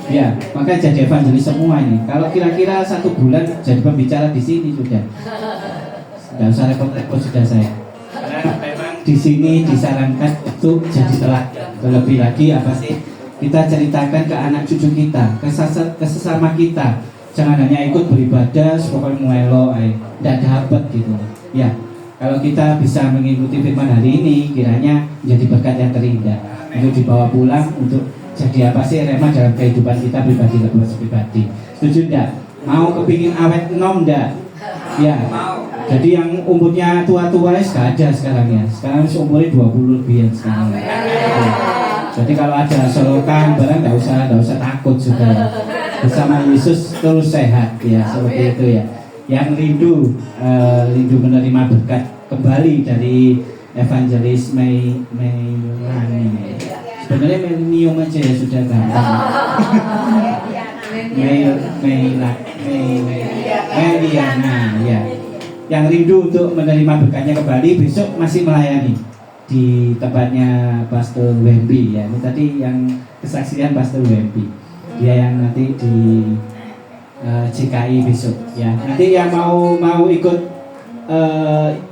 Ya, maka jadi evangelis semua ini. Kalau kira-kira 1 bulan jadi pembicara di sini sudah. Tidak usah repot-repot sudah saya. Karena memang di sini disarankan untuk jadi teladan. Terlebih lagi apa sih? Kita ceritakan ke anak cucu kita, ke sesama kita. Jangan hanya ikut beribadah, pokoknya muelo, tidak dapat gitu. Ya, kalau kita bisa mengikuti firman hari ini, kiranya menjadi berkat yang terindah. Untuk dibawa pulang, untuk jadi apa sih rema dalam kehidupan kita pribadi. Setuju enggak? Mau kepingin awet nom enggak? Ya. Jadi yang umurnya tua-tua gak ada sekarang ya. Sekarang umurnya 20 lebih sekarang. Ya. Jadi kalau ada solokan barang enggak usah takut sudah. Bersama Yesus terus sehat ya, seperti itu ya. Yang rindu menerima berkat kembali dari evangelis Meilani. Sebenarnya Melinium aja ya sudah gampang. Meliana ya. Yang rindu untuk menerima berkatnya kembali besok masih melayani di tempatnya Pastor Wemby ya. Ini tadi yang kesaksian Pastor Wemby. Dia yang nanti di JKI besok ya. Nanti yang mau ikut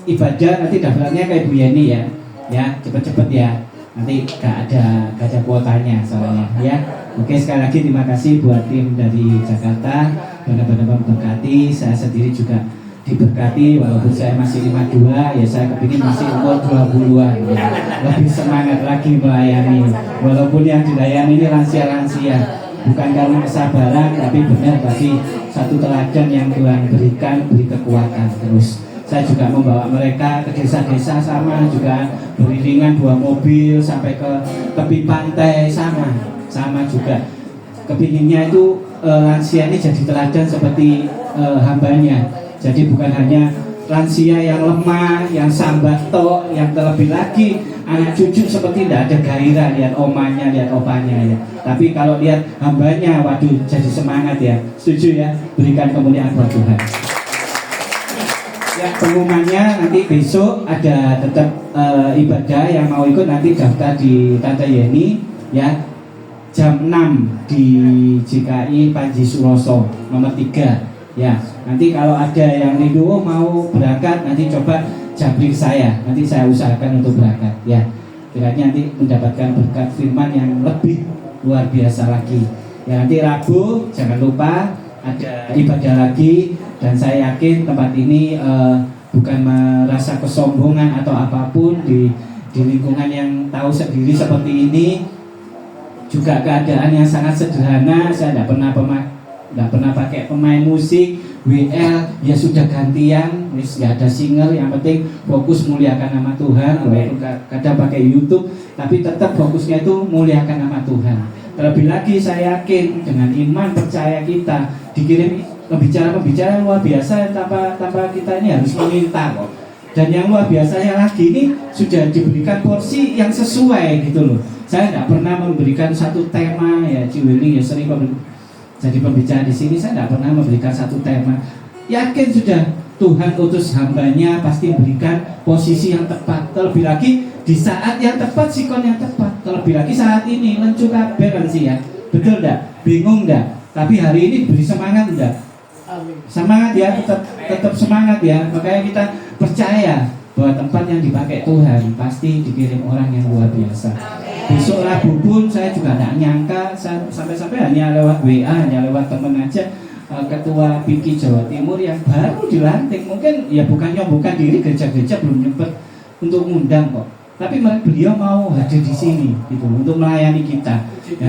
ibadah nanti daftarnya ke Ibu Yeni ya. Ya, cepet-cepet ya. Nanti gak ada kuotanya soalnya ya. Oke, sekali lagi terima kasih buat tim dari Jakarta, benar-benar memberkati. Saya sendiri juga diberkati walaupun saya masih 52 ya, saya kepingin masih umur 20-an ya. Lebih semangat lagi melayani walaupun yang dilayani ini lansia-lansia, bukan karena kesabaran tapi benar tadi satu teladan yang Tuhan berikan, beri kekuatan terus. Saya juga membawa mereka ke desa-desa sama juga beriringan 2 mobil sampai ke tepi pantai sama juga. Kepinginnya itu lansia ini jadi teladan seperti hambanya. Jadi bukan hanya lansia yang lemah, yang sambat tok, yang terlebih lagi anak cucu seperti tidak ada gairah lihat omanya, lihat opanya ya. Tapi kalau lihat hambanya, waduh jadi semangat ya. Setuju ya? Berikan kemuliaan buat Tuhan. Ya, pengumumannya nanti besok ada tetap ibadah. Yang mau ikut nanti daftar di Tante Yeni ya, jam 6 di JKI Panji Suroso nomor 3 ya. Nanti kalau ada yang rindu mau berangkat nanti coba jabrik saya, nanti saya usahakan untuk berangkat ya. Kiranya nanti mendapatkan berkat firman yang lebih luar biasa lagi ya. Nanti Rabu jangan lupa ada ibadah lagi. Dan saya yakin tempat ini bukan merasa kesombongan atau apapun di lingkungan yang tahu sendiri seperti ini. Juga keadaan yang sangat sederhana. Saya tidak pernah pakai pemain musik, WL ya sudah gantian, nggak ada single. Yang penting fokus muliakan nama Tuhan. Walaupun kadang pakai YouTube, tapi tetap fokusnya itu muliakan nama Tuhan. Terlebih lagi saya yakin dengan iman percaya kita dikirim pembicara luar biasa tanpa kita ini harus meminta kok. Dan yang luar biasanya lagi ini sudah diberikan porsi yang sesuai gitu loh. Saya tidak pernah memberikan satu tema ya, Ciwili ya sering jadi pembicara di sini, saya tidak pernah memberikan satu tema. Yakin sudah Tuhan utus hambanya pasti memberikan posisi yang tepat. Terlebih lagi di saat yang tepat, sikon yang tepat. Terlebih lagi saat ini lencu kabeh kan sih ya. Betul enggak? Bingung enggak? Tapi hari ini beri semangat enggak? Semangat ya, tetap semangat ya. Makanya kita percaya bahwa tempat yang dipakai Tuhan pasti dikirim orang yang luar biasa. Besok Rabu pun saya juga tidak nyangka, sampai-sampai hanya lewat WA, hanya lewat teman aja, Ketua PIKI Jawa Timur yang baru dilantik. Mungkin ya bukan nyombongkan diri, gereja-gereja belum nyempet untuk ngundang kok. Tapi beliau mau hadir di sini gitu untuk melayani kita. Ya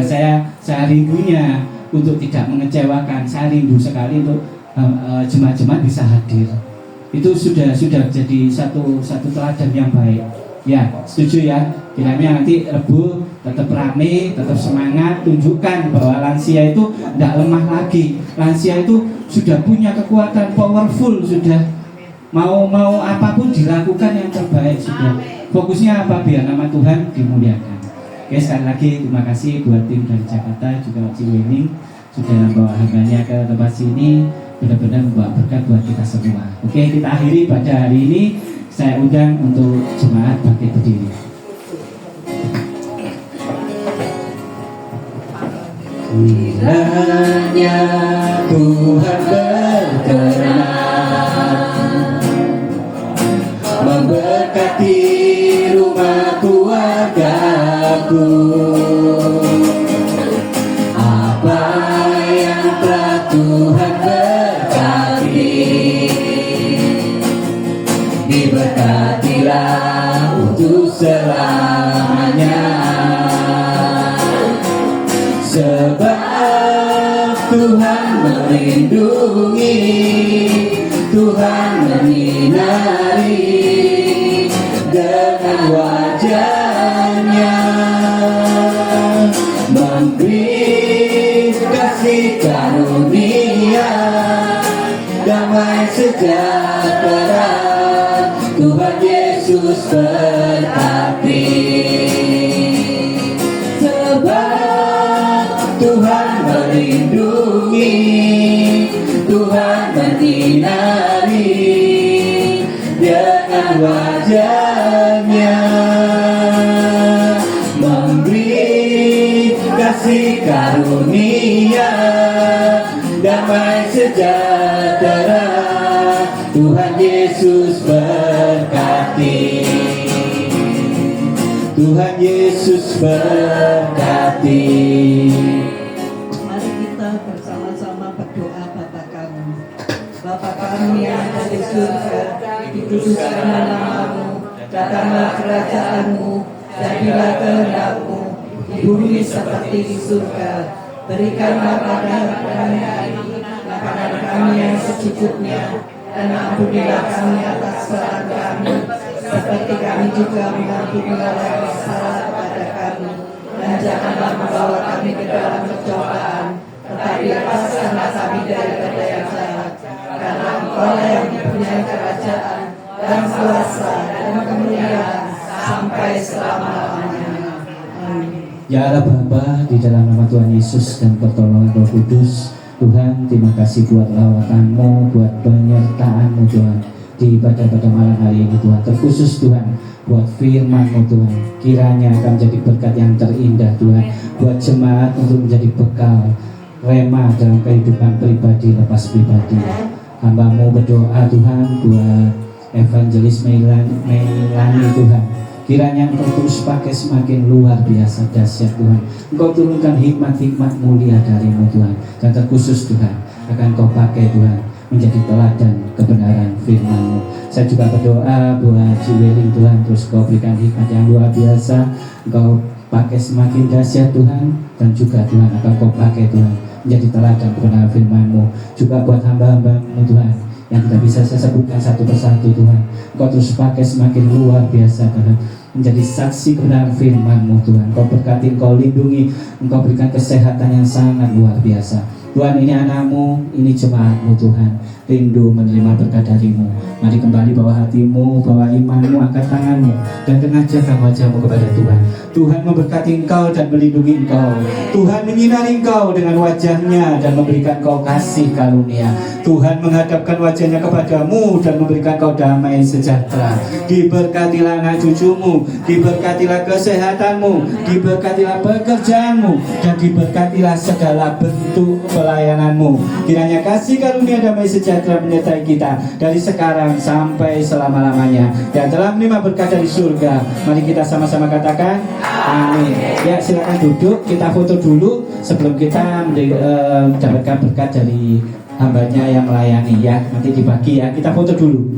saya rindunya untuk tidak mengecewakan. Saya rindu sekali untuk jemaat-jemaat bisa hadir. Itu sudah jadi satu teladan yang baik. Ya, setuju ya. Kiranya nanti Rebu tetap rame, tetap semangat, tunjukkan bahwa lansia itu tidak lemah lagi. Lansia itu sudah punya kekuatan, powerful, sudah mau apapun dilakukan yang terbaik sudah. Fokusnya apa? Biar nama Tuhan dimuliakan. Oke, sekali lagi terima kasih buat tim dari Jakarta, juga Ciwening sudah membawa hambanya ke tempat sini, benar-benar membawa berkat buat kita semua. Oke, kita akhiri pada hari ini. Saya undang untuk jemaat bangkit berdiri. Kiranya Tuhan berkenan memberkati rumah keluargaku. Apa yang telah Tuhan berkati, diberkatilah untuk selamanya. Sebab Tuhan melindungi, Tuhan menyinari dengan wajah-Nya, memberi kasih karunia, damai sejahtera. Tuhan Yesus berkati. Sebab Tuhan melindungi, Tuhan menyinari dengan wajah-Nya, memberi kasih karunia, damai sejahtera. Tuhan Yesus berkati. Tuhan Yesus berkati. Mari kita bersama-sama berdoa Bapa kami. Bapa kami yang ada di surga, dikuduskanlah nama-Mu, datanglah kerajaan-Mu, jadilah kehendak-Mu di bumi seperti di surga. Berikanlah pada kami hari ini makanan kami yang secukupnya, dan ampunilah kami atas kesalahan kami, seperti kami juga mengampuni orang yang bersalah kepada kami. Dan janganlah membawa kami ke dalam pencobaan, tetapi lepaskanlah kami daripada yang jahat. Karena Engkau yang mempunyai kerajaan dan kuasa dan kemuliaan sampai selama-lamanya. Amin. Ya Allah Bapa, di dalam nama Tuhan Yesus dan pertolongan Roh Kudus, Tuhan, terima kasih buat lawatan-Mu, buat penyertaan-Mu Tuhan di ibadah pada malam hari ini Tuhan. Terkhusus Tuhan buat firman-Mu Tuhan, kiranya akan menjadi berkat yang terindah Tuhan buat jemaat untuk menjadi bekal rema dalam kehidupan pribadi lepas pribadi. Hamba-Mu berdoa Tuhan buat Evangelis Melani Tuhan, kiranya Engkau terus pakai semakin luar biasa dahsyat Tuhan. Engkau turunkan hikmat-hikmat mulia dari-Mu Tuhan, dan terkhusus Tuhan akan Engkau pakai Tuhan menjadi teladan kebenaran firman-Mu. Saya juga berdoa buat Ciweling Tuhan, terus Engkau berikan hikmat yang luar biasa, Engkau pakai semakin dahsyat Tuhan, dan juga Tuhan akan Engkau pakai Tuhan menjadi teladan kebenaran firman-Mu. Juga buat hamba-hamba-Mu Tuhan yang tidak bisa saya sebutkan satu persatu Tuhan, Engkau terus pakai semakin luar biasa Tuhan menjadi saksi kebenaran firman-Mu Tuhan. Engkau berkati, Engkau lindungi, Engkau berikan kesehatan yang sangat luar biasa Tuhan. Ini anak-Mu, ini jemaat-Mu Tuhan, rindu menerima berkat dari-Mu. Mari kembali bawa hatimu, bawa imanmu, angkat tanganmu, dan tengajakan wajahmu kepada Tuhan. Tuhan memberkati engkau dan melindungi engkau. Tuhan menyinari engkau dengan wajahnya dan memberikan engkau kasih karunia. Tuhan menghadapkan wajahnya kepadamu dan memberikan engkau damai sejahtera. Diberkatilah anak cucumu, diberkatilah kesehatanmu, diberkatilah pekerjaanmu, dan diberkatilah segala bentuk pelayananmu. Kiranya kasih karunia damai sejahtera menyertai kita dari sekarang sampai selama-lamanya. Yang telah menerima berkat dari surga, mari kita sama-sama katakan amin. Ya, silakan duduk, kita foto dulu sebelum kita mendapatkan berkat dari hambanya yang melayani ya. Nanti dibagi ya, kita foto dulu.